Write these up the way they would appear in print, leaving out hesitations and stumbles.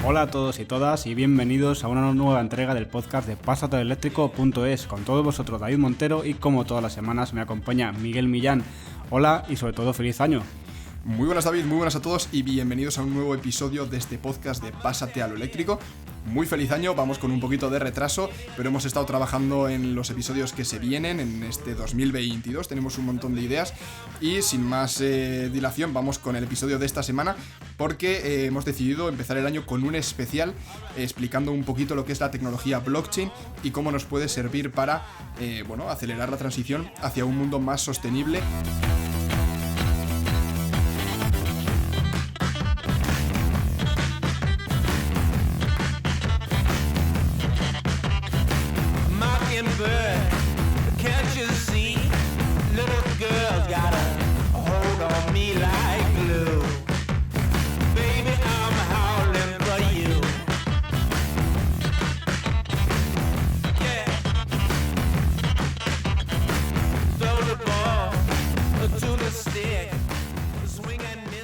Hola a todos y todas y bienvenidos a una nueva entrega del podcast de Pasatoeléctrico.es. Con todos vosotros David Montero y como todas las semanas me acompaña Miguel Millán. Hola y sobre todo feliz año. Muy buenas David, muy buenas a todos y bienvenidos a un nuevo episodio de este podcast de Pásate a lo Eléctrico. Muy feliz año, vamos con un poquito de retraso, pero hemos estado trabajando en los episodios que se vienen en este 2022, tenemos un montón de ideas y sin más dilación vamos con el episodio de esta semana porque hemos decidido empezar el año con un especial explicando un poquito lo que es la tecnología blockchain y cómo nos puede servir para acelerar la transición hacia un mundo más sostenible.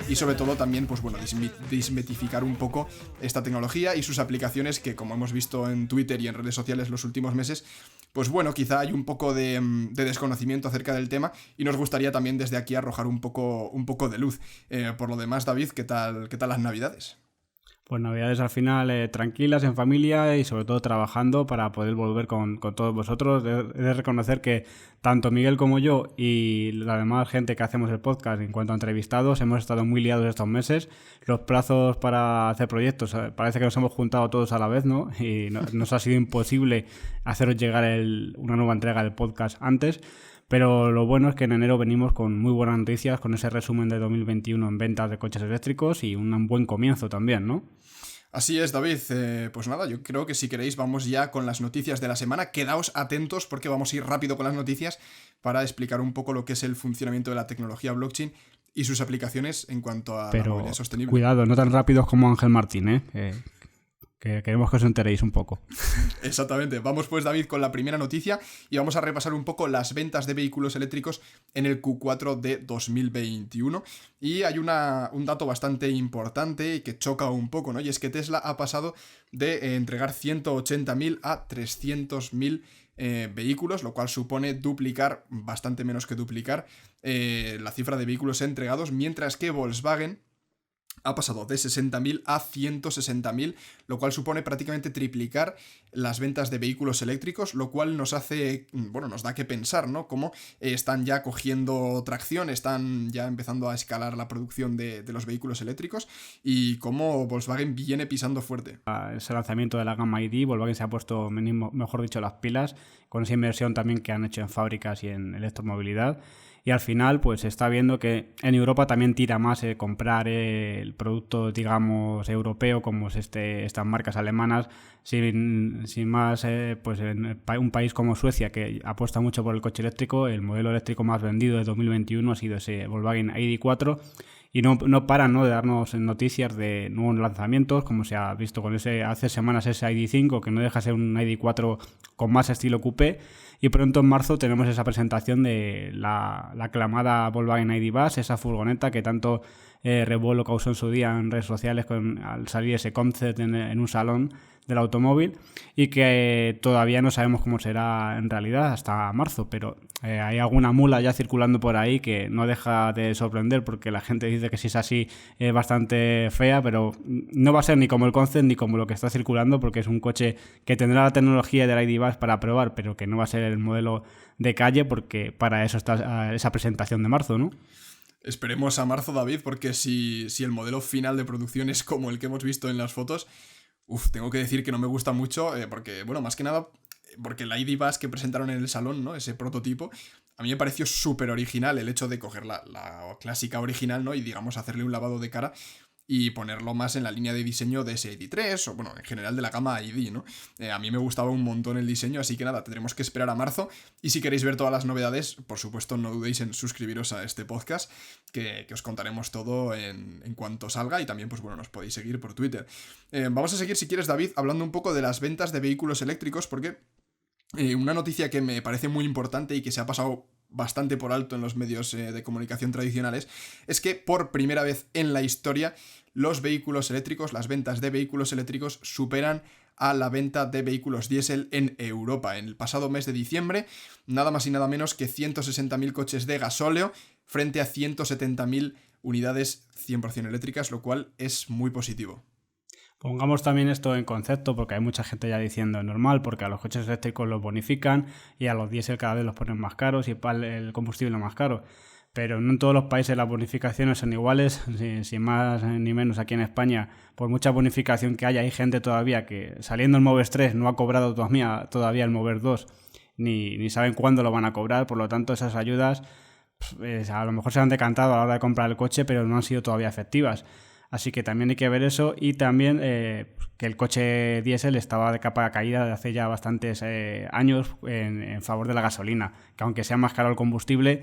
Y sobre todo también, desmitificar un poco esta tecnología y sus aplicaciones que, como hemos visto en Twitter y en redes sociales los últimos meses, quizá hay un poco de desconocimiento acerca del tema y nos gustaría también desde aquí arrojar un poco de luz. Por lo demás, David, ¿qué tal las Navidades? Pues Navidades al final tranquilas, en familia y sobre todo trabajando para poder volver con todos vosotros. He de reconocer que tanto Miguel como yo y la demás gente que hacemos el podcast en cuanto a entrevistados hemos estado muy liados estos meses. Los plazos para hacer proyectos parece que nos hemos juntado todos a la vez, ¿no? Y nos ha sido imposible haceros llegar una nueva entrega del podcast antes. Pero lo bueno es que en enero venimos con muy buenas noticias, con ese resumen de 2021 en ventas de coches eléctricos y un buen comienzo también, ¿no? Así es, David. Pues nada, yo creo que si queréis vamos ya con las noticias de la semana. Quedaos atentos porque vamos a ir rápido con las noticias para explicar un poco lo que es el funcionamiento de la tecnología blockchain y sus aplicaciones en cuanto a la movilidad sostenible. Cuidado, no tan rápidos como Ángel Martín, que queremos que os enteréis un poco. Exactamente. Vamos pues, David, con la primera noticia y vamos a repasar un poco las ventas de vehículos eléctricos en el Q4 de 2021. Y hay un dato bastante importante y que choca un poco, ¿no? Y es que Tesla ha pasado de entregar 180.000 a 300.000 vehículos, lo cual supone duplicar, bastante menos que duplicar, la cifra de vehículos entregados, mientras que Volkswagen ha pasado de 60.000 a 160.000, lo cual supone prácticamente triplicar las ventas de vehículos eléctricos, lo cual nos da que pensar, ¿no? Cómo están ya cogiendo tracción, están ya empezando a escalar la producción de los vehículos eléctricos y cómo Volkswagen viene pisando fuerte. Ese lanzamiento de la gama ID, Volkswagen se ha puesto, mejor dicho, las pilas, con esa inversión también que han hecho en fábricas y en electromovilidad. Y al final, pues se está viendo que en Europa también tira más comprar el producto, digamos, europeo, como es estas marcas alemanas, sin más, pues en un país como Suecia, que apuesta mucho por el coche eléctrico. El modelo eléctrico más vendido de 2021 ha sido ese Volkswagen ID4. Y no paran, ¿no?, de darnos noticias de nuevos lanzamientos, como se ha visto con hace semanas ese ID5, que no deja de ser un ID4 con más estilo coupé. Y pronto en marzo tenemos esa presentación de la aclamada Volkswagen ID Bus, esa furgoneta que tanto revuelo causó en su día en redes sociales al salir ese concept en un salón del automóvil, y que todavía no sabemos cómo será en realidad hasta marzo, pero hay alguna mula ya circulando por ahí que no deja de sorprender, porque la gente dice que si es así es bastante fea, pero no va a ser ni como el concept ni como lo que está circulando, porque es un coche que tendrá la tecnología del ID Bus para probar, pero que no va a ser el modelo de calle, porque para eso está esa presentación de marzo, ¿no? Esperemos a marzo, David, porque si el modelo final de producción es como el que hemos visto en las fotos, tengo que decir que no me gusta mucho, porque, más que nada, porque el ID Bus que presentaron en el salón, ¿no?, ese prototipo, a mí me pareció súper original el hecho de coger la clásica original, ¿no?, y digamos hacerle un lavado de cara y ponerlo más en la línea de diseño de ese ID3 o, en general de la gama ID, ¿no? A mí me gustaba un montón el diseño, así que nada, tendremos que esperar a marzo. Y si queréis ver todas las novedades, por supuesto, no dudéis en suscribiros a este podcast, que os contaremos todo en cuanto salga, y también, nos podéis seguir por Twitter. Vamos a seguir, si quieres, David, hablando un poco de las ventas de vehículos eléctricos, porque una noticia que me parece muy importante y que se ha pasado bastante por alto en los medios de comunicación tradicionales, es que por primera vez en la historia los vehículos eléctricos, las ventas de vehículos eléctricos superan a la venta de vehículos diésel en Europa. En el pasado mes de diciembre, nada más y nada menos que 160.000 coches de gasóleo frente a 170.000 unidades 100% eléctricas, lo cual es muy positivo. Pongamos también esto en concepto, porque hay mucha gente ya diciendo es normal, porque a los coches eléctricos los bonifican y a los diésel cada vez los ponen más caros y el combustible más caro. Pero no en todos los países las bonificaciones son iguales, sin más ni menos aquí en España. Por mucha bonificación que haya, hay gente todavía que saliendo el Moves 3 no ha cobrado todavía el Moves 2, ni saben cuándo lo van a cobrar. Por lo tanto, esas ayudas a lo mejor se han decantado a la hora de comprar el coche, pero no han sido todavía efectivas. Así que también hay que ver eso, y también que el coche diésel estaba de capa caída de hace ya bastantes años en favor de la gasolina, que aunque sea más caro el combustible,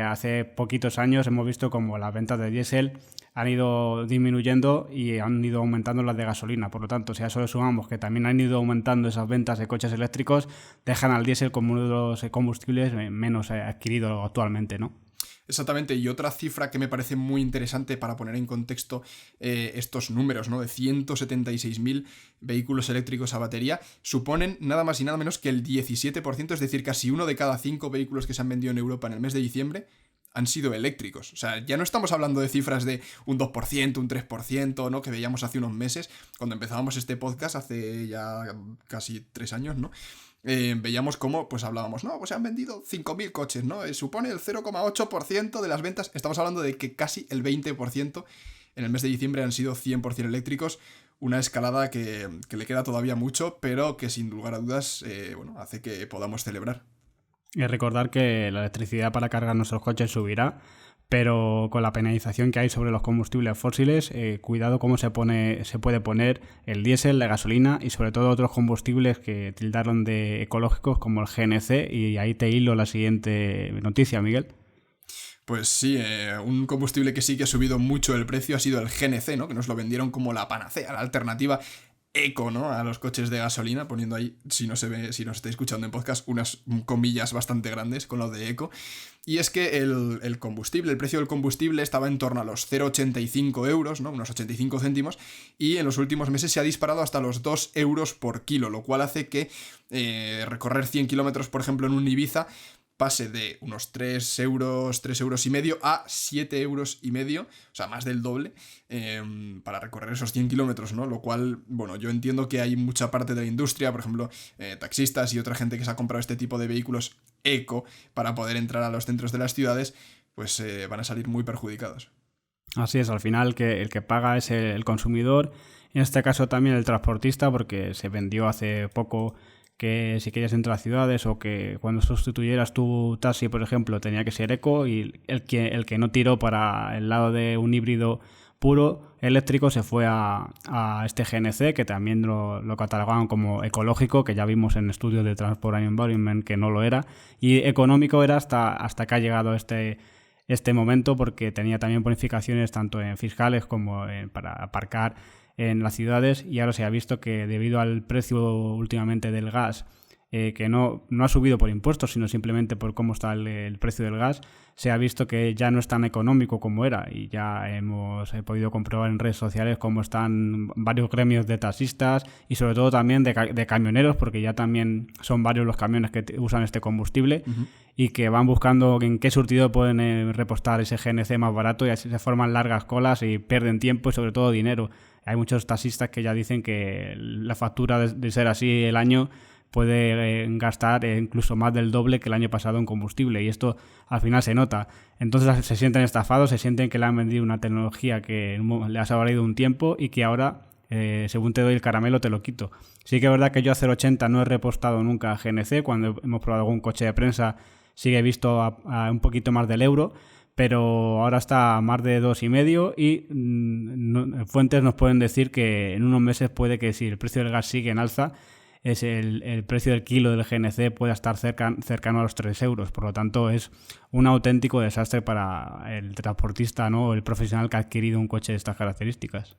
hace poquitos años hemos visto como las ventas de diésel han ido disminuyendo y han ido aumentando las de gasolina. Por lo tanto, si a eso le sumamos que también han ido aumentando esas ventas de coches eléctricos, dejan al diésel como uno de los combustibles menos adquirido actualmente, ¿no? Exactamente, y otra cifra que me parece muy interesante para poner en contexto estos números, ¿no? De 176.000 vehículos eléctricos a batería, suponen nada más y nada menos que el 17%, es decir, casi 1 de cada 5 vehículos que se han vendido en Europa en el mes de diciembre han sido eléctricos. O sea, ya no estamos hablando de cifras de un 2%, un 3%, ¿no? Que veíamos hace unos meses, cuando empezábamos este podcast, hace ya casi 3 años, ¿no? Veíamos cómo, pues hablábamos, no, pues se han vendido 5.000 coches, ¿no? Supone el 0,8% de las ventas. Estamos hablando de que casi el 20% en el mes de diciembre han sido 100% eléctricos. Una escalada que le queda todavía mucho, pero que sin lugar a dudas, hace que podamos celebrar. Y recordar que la electricidad para cargar nuestros coches subirá, pero con la penalización que hay sobre los combustibles fósiles, cuidado cómo se puede poner el diésel, la gasolina y sobre todo otros combustibles que tildaron de ecológicos como el GNC, y ahí te hilo la siguiente noticia, Miguel. Pues sí, un combustible que sí que ha subido mucho el precio ha sido el GNC, ¿no? Que nos lo vendieron como la panacea, la alternativa eco, ¿no? A los coches de gasolina, poniendo ahí, si no se ve, si nos estáis escuchando en podcast, unas comillas bastante grandes con lo de eco. Y es que el combustible, el precio del combustible estaba en torno a los 0,85 euros, ¿no? Unos 85 céntimos, y en los últimos meses se ha disparado hasta los 2 euros por kilo, lo cual hace que recorrer 100 kilómetros, por ejemplo, en un Ibiza, pase de unos 3 euros y medio a 7 euros y medio, o sea, más del doble, para recorrer esos 100 kilómetros, ¿no? Lo cual, bueno, yo entiendo que hay mucha parte de la industria, por ejemplo, taxistas y otra gente que se ha comprado este tipo de vehículos eco para poder entrar a los centros de las ciudades, pues van a salir muy perjudicados. Así es, al final el que paga es el consumidor, en este caso también el transportista, porque se vendió hace poco que si querías entrar a ciudades o que cuando sustituyeras tu taxi, por ejemplo, tenía que ser eco, y el que no tiró para el lado de un híbrido puro eléctrico se fue a este GNC, que también lo catalogaban como ecológico, que ya vimos en estudios de Transport and Environment que no lo era, y económico era hasta que ha llegado este momento, porque tenía también bonificaciones tanto en fiscales como para aparcar en las ciudades, y ahora se ha visto que debido al precio últimamente del gas, que no ha subido por impuestos, sino simplemente por cómo está el precio del gas, se ha visto que ya no es tan económico como era, y ya hemos podido comprobar en redes sociales cómo están varios gremios de taxistas y sobre todo también de camioneros, porque ya también son varios los camiones que usan este combustible, y que van buscando en qué surtido pueden repostar ese GNC más barato, y así se forman largas colas y pierden tiempo y sobre todo dinero. Hay muchos taxistas que ya dicen que la factura de ser así el año puede gastar incluso más del doble que el año pasado en combustible, y esto al final se nota. Entonces se sienten estafados, se sienten que le han vendido una tecnología que les ha valido un tiempo y que ahora, según te doy el caramelo, te lo quito. Sí que es verdad que yo a 0,80 no he repostado nunca a GNC. Cuando hemos probado algún coche de prensa sí que he visto a un poquito más del euro, pero ahora está a más de 2,5, y fuentes nos pueden decir que en unos meses puede que, si el precio del gas sigue en alza, el precio del kilo del GNC pueda estar cercano a los 3 euros. Por lo tanto, es un auténtico desastre para el transportista, ¿no? El profesional que ha adquirido un coche de estas características.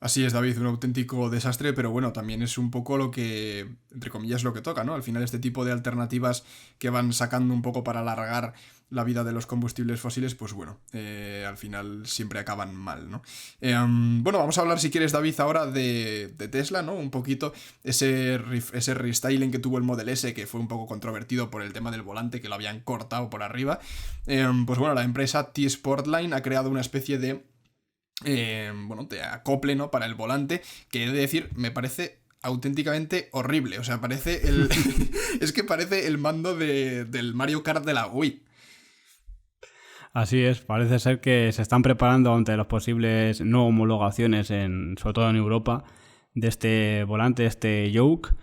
Así es, David, un auténtico desastre, pero bueno, también es un poco lo que, entre comillas, lo que toca, ¿no? Al final este tipo de alternativas que van sacando un poco para alargar la vida de los combustibles fósiles, pues bueno, al final siempre acaban mal, ¿no? Bueno, vamos a hablar, si quieres, David, ahora de Tesla, ¿no? Un poquito ese restyling que tuvo el Model S, que fue un poco controvertido por el tema del volante, que lo habían cortado por arriba. Pues bueno, la empresa T-Sportline ha creado una especie de bueno, de acople, ¿no? Para el volante, que he de decir, me parece auténticamente horrible. O sea, parece el. Es que parece el mando del Mario Kart de la Wii. Así es, parece ser que se están preparando ante las posibles no homologaciones, sobre todo en Europa, de este volante, este yoke.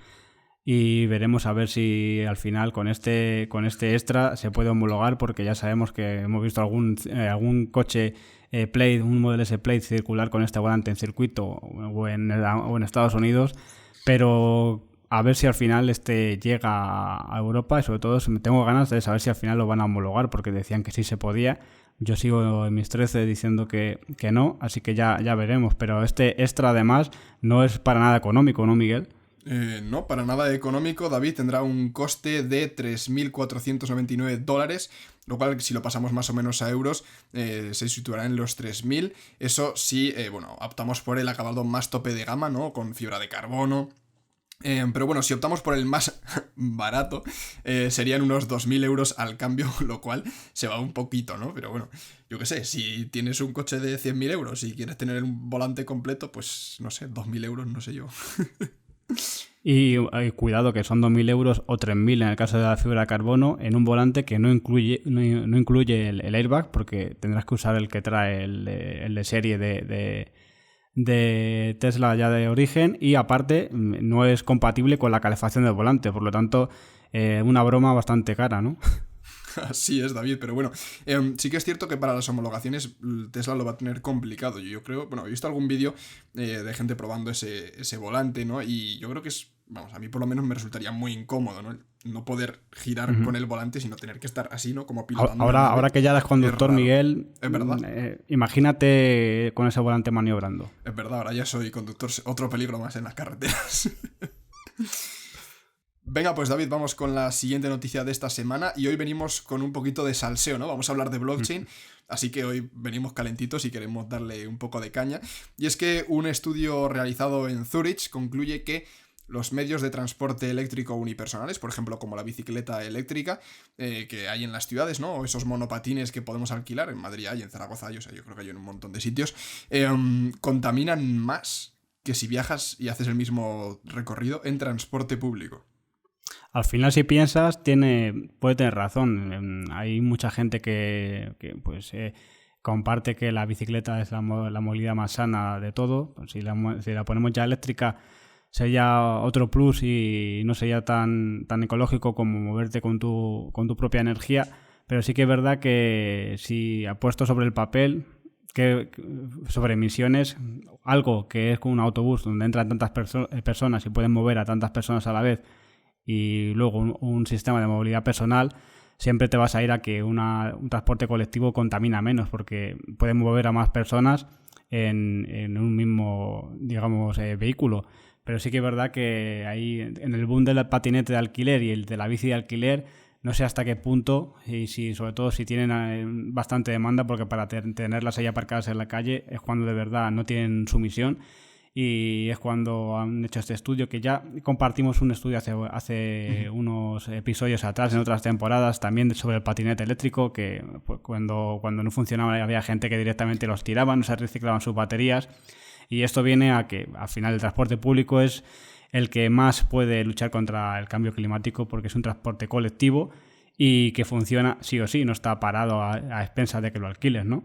Y veremos a ver si al final con este extra se puede homologar, porque ya sabemos que hemos visto algún coche Plate, un Model S Plate circular con este volante en circuito o en Estados Unidos, pero a ver si al final este llega a Europa, y sobre todo tengo ganas de saber si al final lo van a homologar, porque decían que sí se podía. Yo sigo en mis 13 diciendo que no, así que ya veremos, pero este extra además no es para nada económico, ¿no, Miguel? No, para nada económico. David, tendrá un coste de $3.499, lo cual, si lo pasamos más o menos a euros, se situará en los 3.000. Eso sí, bueno, optamos por el acabado más tope de gama, ¿no? Con fibra de carbono. Pero bueno, si optamos por el más barato, serían unos 2.000 euros al cambio, lo cual se va un poquito, ¿no? Pero bueno, yo qué sé, si tienes un coche de 100.000 euros y quieres tener un volante completo, pues no sé, 2.000 euros, no sé yo. Y cuidado, que son 2.000 euros o 3.000 en el caso de la fibra de carbono, en un volante que no incluye el airbag, porque tendrás que usar el que trae el de serie de Tesla ya de origen, y aparte no es compatible con la calefacción del volante, por lo tanto una broma bastante cara, ¿no? Así es, David, pero bueno, sí que es cierto que para las homologaciones Tesla lo va a tener complicado. Yo creo, bueno, he visto algún vídeo de gente probando ese volante, ¿no? Y yo creo que vamos, a mí por lo menos me resultaría muy incómodo, ¿no? No poder girar con el volante, sino tener que estar así, ¿no? Como pilotando. Ahora que ya eres conductor, Miguel, es verdad. Imagínate con ese volante maniobrando. Es verdad, ahora ya soy conductor, otro peligro más en las carreteras. Venga, pues David, vamos con la siguiente noticia de esta semana, y hoy venimos con un poquito de salseo, ¿no? Vamos a hablar de blockchain, así que hoy venimos calentitos y queremos darle un poco de caña. Y es que un estudio realizado en Zurich concluye que los medios de transporte eléctrico unipersonales, por ejemplo, como la bicicleta eléctrica que hay en las ciudades, ¿no? O esos monopatines que podemos alquilar, en Madrid hay, en Zaragoza hay, o sea, yo creo que hay en un montón de sitios, contaminan más que si viajas y haces el mismo recorrido en transporte público. Al final, si piensas, puede tener razón. Hay mucha gente que comparte que la bicicleta es la movilidad más sana de todo. Si la ponemos ya eléctrica, sería otro plus y no sería tan ecológico como moverte con tu propia energía. Pero sí que es verdad que si apuesto sobre el papel, sobre emisiones, algo que es como un autobús donde entran tantas personas y pueden mover a tantas personas a la vez, y luego un sistema de movilidad personal, siempre te vas a ir a que un transporte colectivo contamina menos, porque pueden mover a más personas en un mismo, digamos, vehículo. Pero sí que es verdad que ahí, en el boom del patinete de alquiler y el de la bici de alquiler, no sé hasta qué punto, y sobre todo si tienen bastante demanda, porque para tenerlas ahí aparcadas en la calle es cuando de verdad no tienen sumisión. Y es cuando han hecho este estudio, que ya compartimos un estudio hace unos episodios atrás, en otras temporadas, también sobre el patinete eléctrico, que pues, cuando no funcionaba había gente que directamente los tiraba, no se reciclaban sus baterías. Y esto viene a que al final el transporte público es el que más puede luchar contra el cambio climático, porque es un transporte colectivo y que funciona sí o sí, no está parado a expensas de que lo alquiles, ¿no?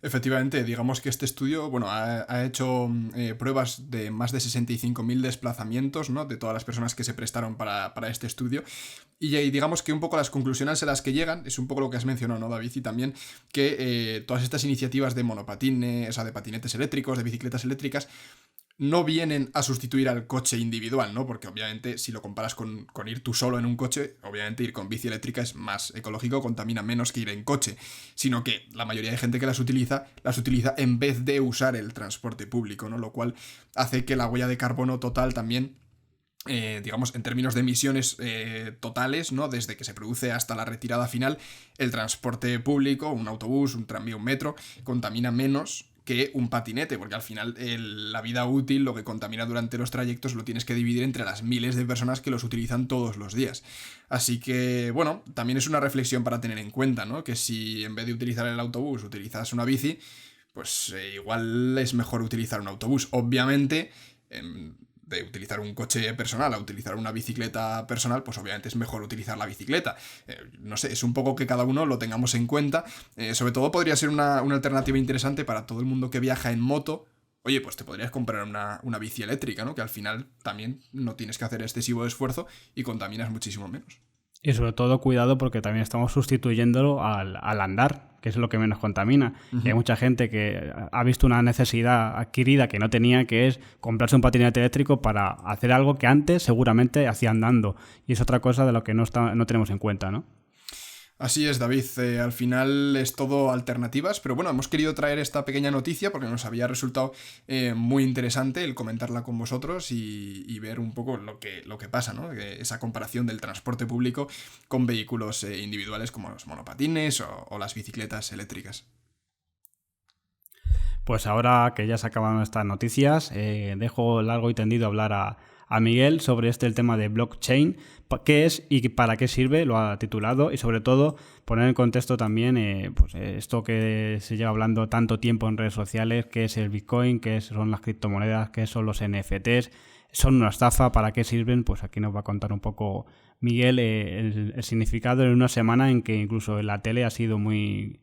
Efectivamente, digamos que este estudio, bueno, ha hecho pruebas de más de 65.000 desplazamientos, ¿no? De todas las personas que se prestaron para este estudio. Y digamos que un poco las conclusiones a las que llegan es un poco lo que has mencionado, ¿no, David? Y también que todas estas iniciativas de monopatines, o sea, de patinetes eléctricos, de bicicletas eléctricas, no vienen a sustituir al coche individual, ¿no? Porque obviamente si lo comparas con ir tú solo en un coche, obviamente ir con bici eléctrica es más ecológico, contamina menos que ir en coche, sino que la mayoría de gente que las utiliza en vez de usar el transporte público, ¿no? Lo cual hace que la huella de carbono total también, digamos, en términos de emisiones totales, ¿no? Desde que se produce hasta la retirada final, el transporte público, un autobús, un tranvía, un metro, contamina menos que un patinete, porque al final la vida útil, lo que contamina durante los trayectos, lo tienes que dividir entre las miles de personas que los utilizan todos los días. Así que, bueno, también es una reflexión para tener en cuenta, ¿no? Que si en vez de utilizar el autobús utilizas una bici, pues igual es mejor utilizar un autobús. Obviamente, de utilizar un coche personal a utilizar una bicicleta personal, pues obviamente es mejor utilizar la bicicleta. No sé, es un poco que cada uno lo tengamos en cuenta. Sobre todo podría ser una alternativa interesante para todo el mundo que viaja en moto. Oye, pues te podrías comprar una bici eléctrica, ¿no? Que al final también no tienes que hacer excesivo esfuerzo y contaminas muchísimo menos. Y sobre todo cuidado porque también estamos sustituyéndolo al andar, que es lo que menos contamina. Uh-huh. Y hay mucha gente que ha visto una necesidad adquirida que no tenía, que es comprarse un patinete eléctrico para hacer algo que antes seguramente hacía andando. Y es otra cosa de lo que no tenemos en cuenta, ¿no? Así es, David. Al final es todo alternativas, pero bueno, hemos querido traer esta pequeña noticia porque nos había resultado muy interesante el comentarla con vosotros y ver un poco lo que pasa, ¿no? Esa comparación del transporte público con vehículos individuales como los monopatines o las bicicletas eléctricas. Pues ahora que ya se acaban estas noticias, dejo largo y tendido hablar a Miguel sobre el tema de blockchain, qué es y para qué sirve, lo ha titulado, y sobre todo poner en contexto también pues esto que se lleva hablando tanto tiempo en redes sociales, qué es el Bitcoin, qué son las criptomonedas, qué son los NFTs, son una estafa, para qué sirven. Pues aquí nos va a contar un poco Miguel el significado en una semana en que incluso en la tele ha sido muy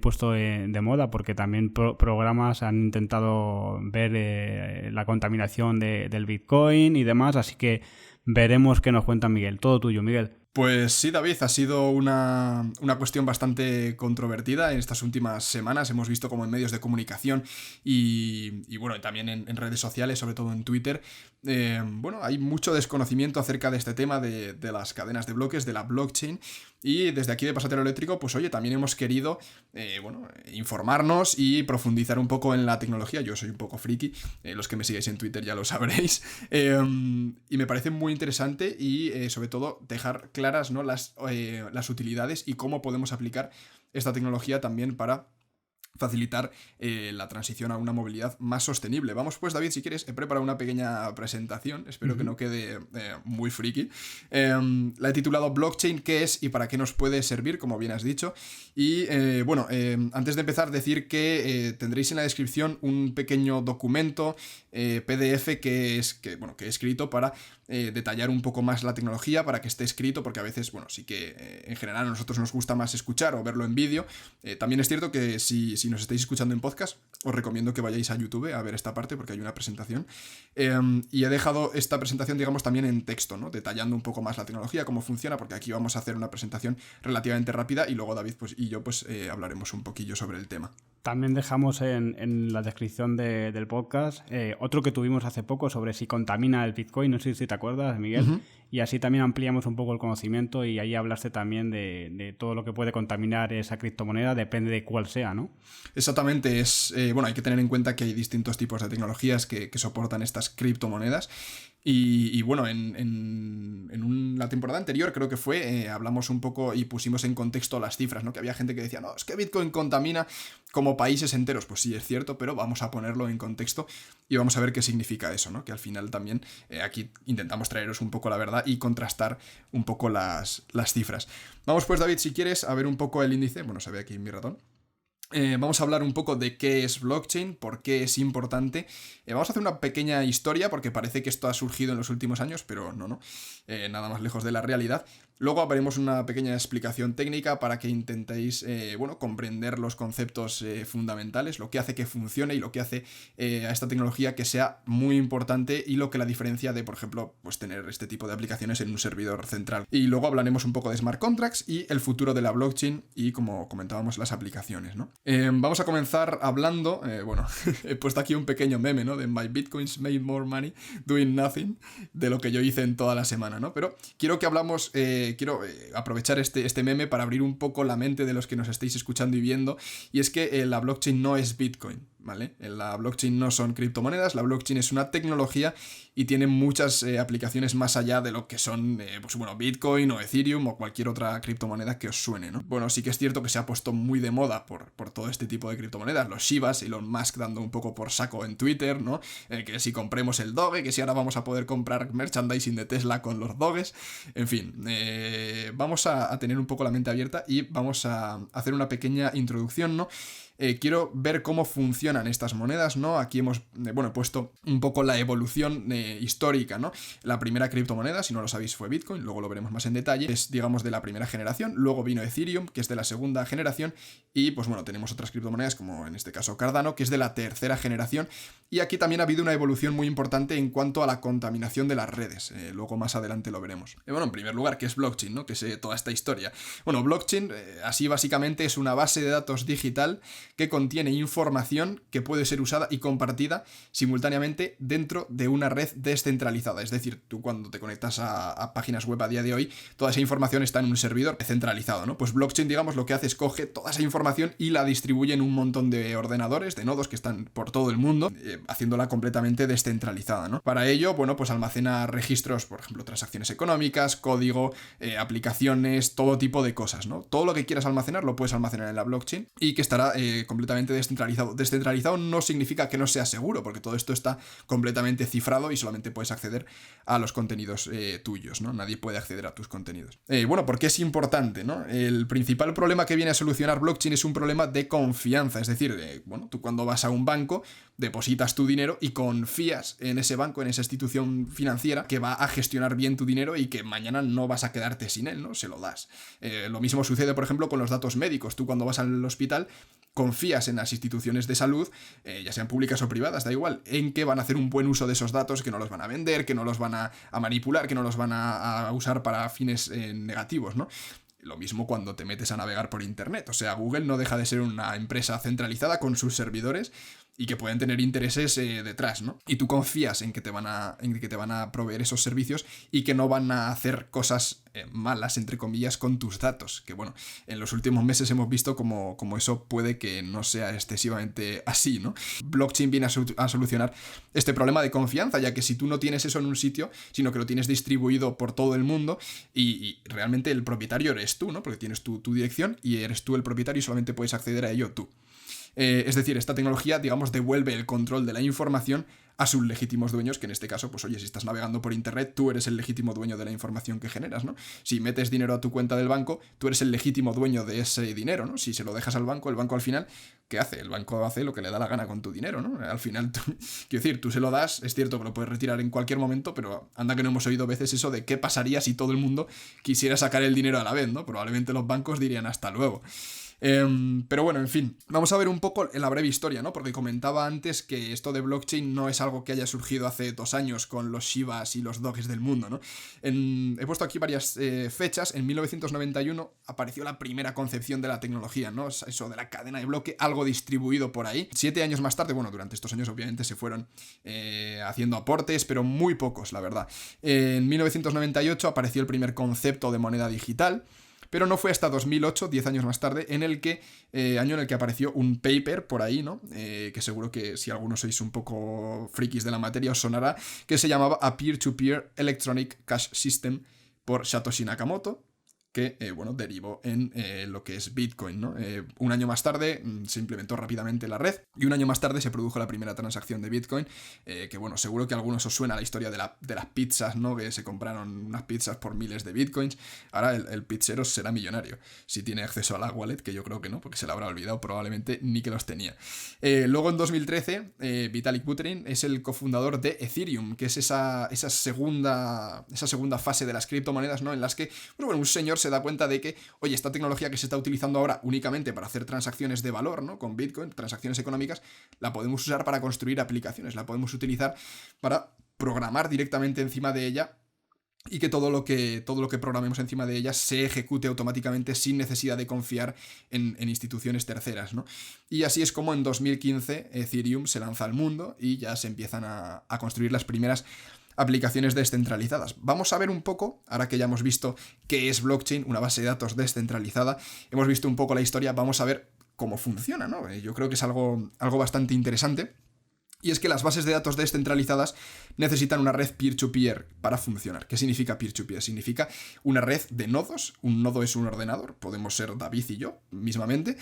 puesto de moda, porque también programas han intentado ver la contaminación del Bitcoin y demás, así que veremos qué nos cuenta Miguel. Todo tuyo, Miguel. Pues sí, David, ha sido una cuestión bastante controvertida en estas últimas semanas. Hemos visto como en medios de comunicación y bueno, también en redes sociales, sobre todo en Twitter, bueno, hay mucho desconocimiento acerca de este tema de las cadenas de bloques, de la blockchain. Y desde aquí de Pasatero Eléctrico, pues oye, también hemos querido, bueno, informarnos y profundizar un poco en la tecnología. Yo soy un poco friki, los que me sigáis en Twitter ya lo sabréis. Y me parece muy interesante y sobre todo dejar claras, ¿no? las utilidades y cómo podemos aplicar esta tecnología también para facilitar la transición a una movilidad más sostenible. Vamos pues, David, si quieres, he preparado una pequeña presentación, espero que no quede muy friki. La he titulado Blockchain, ¿qué es y para qué nos puede servir?, como bien has dicho. Y bueno, antes de empezar, decir que tendréis en la descripción un pequeño documento PDF que he escrito para detallar un poco más la tecnología, para que esté escrito, porque a veces, bueno, sí que en general a nosotros nos gusta más escuchar o verlo en vídeo. También es cierto que si nos estáis escuchando en podcast, os recomiendo que vayáis a YouTube a ver esta parte, porque hay una presentación. Y he dejado esta presentación, digamos, también en texto, ¿no? Detallando un poco más la tecnología, cómo funciona, porque aquí vamos a hacer una presentación relativamente rápida y luego David y yo hablaremos un poquillo sobre el tema. También dejamos en la descripción del podcast otro que tuvimos hace poco sobre si contamina el Bitcoin, no sé si te acuerdas, Miguel, uh-huh. Y así también ampliamos un poco el conocimiento y ahí hablaste también de todo lo que puede contaminar esa criptomoneda, depende de cuál sea, ¿no? Exactamente, bueno, hay que tener en cuenta que hay distintos tipos de tecnologías que soportan estas criptomonedas. Y bueno, en la temporada anterior creo que fue, hablamos un poco y pusimos en contexto las cifras, ¿no? Que había gente que decía, no, es que Bitcoin contamina como países enteros. Pues sí, es cierto, pero vamos a ponerlo en contexto y vamos a ver qué significa eso, ¿no? Que al final también aquí intentamos traeros un poco la verdad y contrastar un poco las cifras. Vamos pues, David, si quieres, a ver un poco el índice. Bueno, se ve aquí en mi ratón. Vamos a hablar un poco de qué es blockchain, por qué es importante. Vamos a hacer una pequeña historia porque parece que esto ha surgido en los últimos años, pero no. Nada más lejos de la realidad. Luego haremos una pequeña explicación técnica para que intentéis, comprender los conceptos fundamentales, lo que hace que funcione y lo que hace a esta tecnología que sea muy importante y lo que la diferencia de, por ejemplo, pues tener este tipo de aplicaciones en un servidor central. Y luego hablaremos un poco de smart contracts y el futuro de la blockchain y, como comentábamos, las aplicaciones, ¿no? Vamos a comenzar hablando, he puesto aquí un pequeño meme, ¿no? De My Bitcoins made more money doing nothing, de lo que yo hice en toda la semana, ¿no? Pero quiero que hablamos... quiero aprovechar este meme para abrir un poco la mente de los que nos estéis escuchando y viendo, y es que la blockchain no es Bitcoin, ¿vale? La blockchain no son criptomonedas, la blockchain es una tecnología y tiene muchas aplicaciones más allá de lo que son, Bitcoin o Ethereum o cualquier otra criptomoneda que os suene, ¿no? Bueno, sí que es cierto que se ha puesto muy de moda por todo este tipo de criptomonedas, los Shibas, Elon Musk dando un poco por saco en Twitter, ¿no? Que si compremos el Doge, que si ahora vamos a poder comprar merchandising de Tesla con los Doges, en fin, vamos a tener un poco la mente abierta y vamos a hacer una pequeña introducción, ¿no? Quiero ver cómo funcionan estas monedas, ¿no? Aquí hemos, he puesto un poco la evolución histórica, ¿no? La primera criptomoneda, si no lo sabéis, fue Bitcoin, luego lo veremos más en detalle, es, digamos, de la primera generación, luego vino Ethereum, que es de la segunda generación, y, tenemos otras criptomonedas, como en este caso Cardano, que es de la tercera generación, y aquí también ha habido una evolución muy importante en cuanto a la contaminación de las redes, luego más adelante lo veremos. En primer lugar, ¿qué es blockchain, no? Que es toda esta historia. Blockchain, así básicamente, es una base de datos digital que contiene información que puede ser usada y compartida simultáneamente dentro de una red descentralizada. Es decir, tú cuando te conectas a páginas web a día de hoy, toda esa información está en un servidor centralizado, ¿no? Pues blockchain, digamos, lo que hace es coge toda esa información y la distribuye en un montón de ordenadores, de nodos que están por todo el mundo, haciéndola completamente descentralizada, ¿no? Para ello, pues almacena registros, por ejemplo, transacciones económicas, código, aplicaciones, todo tipo de cosas, ¿no? Todo lo que quieras almacenar lo puedes almacenar en la blockchain y que estará completamente descentralizado. Descentralizado no significa que no sea seguro, porque todo esto está completamente cifrado y solamente puedes acceder a los contenidos tuyos, ¿no? Nadie puede acceder a tus contenidos. ¿Por qué es importante, no? El principal problema que viene a solucionar blockchain es un problema de confianza, es decir, tú cuando vas a un banco depositas tu dinero y confías en ese banco, en esa institución financiera que va a gestionar bien tu dinero y que mañana no vas a quedarte sin él, ¿no? Se lo das. Lo mismo sucede, por ejemplo, con los datos médicos. Tú cuando vas al hospital confías en las instituciones de salud, ya sean públicas o privadas, da igual, en que van a hacer un buen uso de esos datos, que no los van a vender, que no los van a manipular, que no los van a usar para fines negativos, ¿no? Lo mismo cuando te metes a navegar por internet. O sea, Google no deja de ser una empresa centralizada con sus servidores y que pueden tener intereses detrás, ¿no? Y tú confías en que te van a proveer esos servicios y que no van a hacer cosas malas, entre comillas, con tus datos. Que en los últimos meses hemos visto como eso puede que no sea excesivamente así, ¿no? Blockchain viene a solucionar este problema de confianza, ya que si tú no tienes eso en un sitio, sino que lo tienes distribuido por todo el mundo y realmente el propietario eres tú, ¿no? Porque tienes tu dirección y eres tú el propietario y solamente puedes acceder a ello tú. Es decir, esta tecnología, digamos, devuelve el control de la información a sus legítimos dueños, que en este caso, si estás navegando por internet, tú eres el legítimo dueño de la información que generas, ¿no? Si metes dinero a tu cuenta del banco, tú eres el legítimo dueño de ese dinero, ¿no? Si se lo dejas al banco, el banco al final, ¿qué hace? El banco hace lo que le da la gana con tu dinero, ¿no? Al final, quiero decir, tú se lo das, es cierto que lo puedes retirar en cualquier momento, pero anda que no hemos oído veces eso de qué pasaría si todo el mundo quisiera sacar el dinero a la vez, ¿no? Probablemente los bancos dirían hasta luego. Pero en fin, vamos a ver un poco la breve historia, ¿no? Porque comentaba antes que esto de blockchain no es algo que haya surgido hace 2 años con los Shibas y los Doges del mundo, ¿no? He puesto aquí varias fechas. En 1991 apareció la primera concepción de la tecnología, ¿no? Eso de la cadena de bloque, algo distribuido por ahí. 7 años más tarde, durante estos años obviamente se fueron haciendo aportes, pero muy pocos, la verdad. En 1998 apareció el primer concepto de moneda digital. Pero no fue hasta 2008, 10 años más tarde, año en el que apareció un paper por ahí, ¿no? Que seguro que si algunos sois un poco frikis de la materia os sonará, que se llamaba A Peer-to-Peer Electronic Cash System por Satoshi Nakamoto, que, derivó en lo que es Bitcoin, ¿no? Un año más tarde se implementó rápidamente la red y un año más tarde se produjo la primera transacción de Bitcoin, que seguro que a algunos os suena la historia de las pizzas, ¿no? Que se compraron unas pizzas por miles de Bitcoins. Ahora el pizzero será millonario si tiene acceso a la wallet, que yo creo que no, porque se la habrá olvidado probablemente ni que los tenía. Luego en 2013, Vitalik Buterin es el cofundador de Ethereum, que es esa segunda fase de las criptomonedas, ¿no? En las que un señor se da cuenta de que, oye, esta tecnología que se está utilizando ahora únicamente para hacer transacciones de valor, ¿no? Con Bitcoin, transacciones económicas, la podemos usar para construir aplicaciones, la podemos utilizar para programar directamente encima de ella y que todo lo que programemos encima de ella se ejecute automáticamente sin necesidad de confiar en instituciones terceras, ¿no? Y así es como en 2015 Ethereum se lanza al mundo y ya se empiezan a construir las primeras aplicaciones descentralizadas. Vamos a ver un poco, ahora que ya hemos visto qué es blockchain, una base de datos descentralizada, hemos visto un poco la historia, vamos a ver cómo funciona, ¿no? Yo creo que es algo bastante interesante. Y es que las bases de datos descentralizadas necesitan una red peer-to-peer para funcionar. ¿Qué significa peer-to-peer? Significa una red de nodos. Un nodo es un ordenador, podemos ser David y yo mismamente,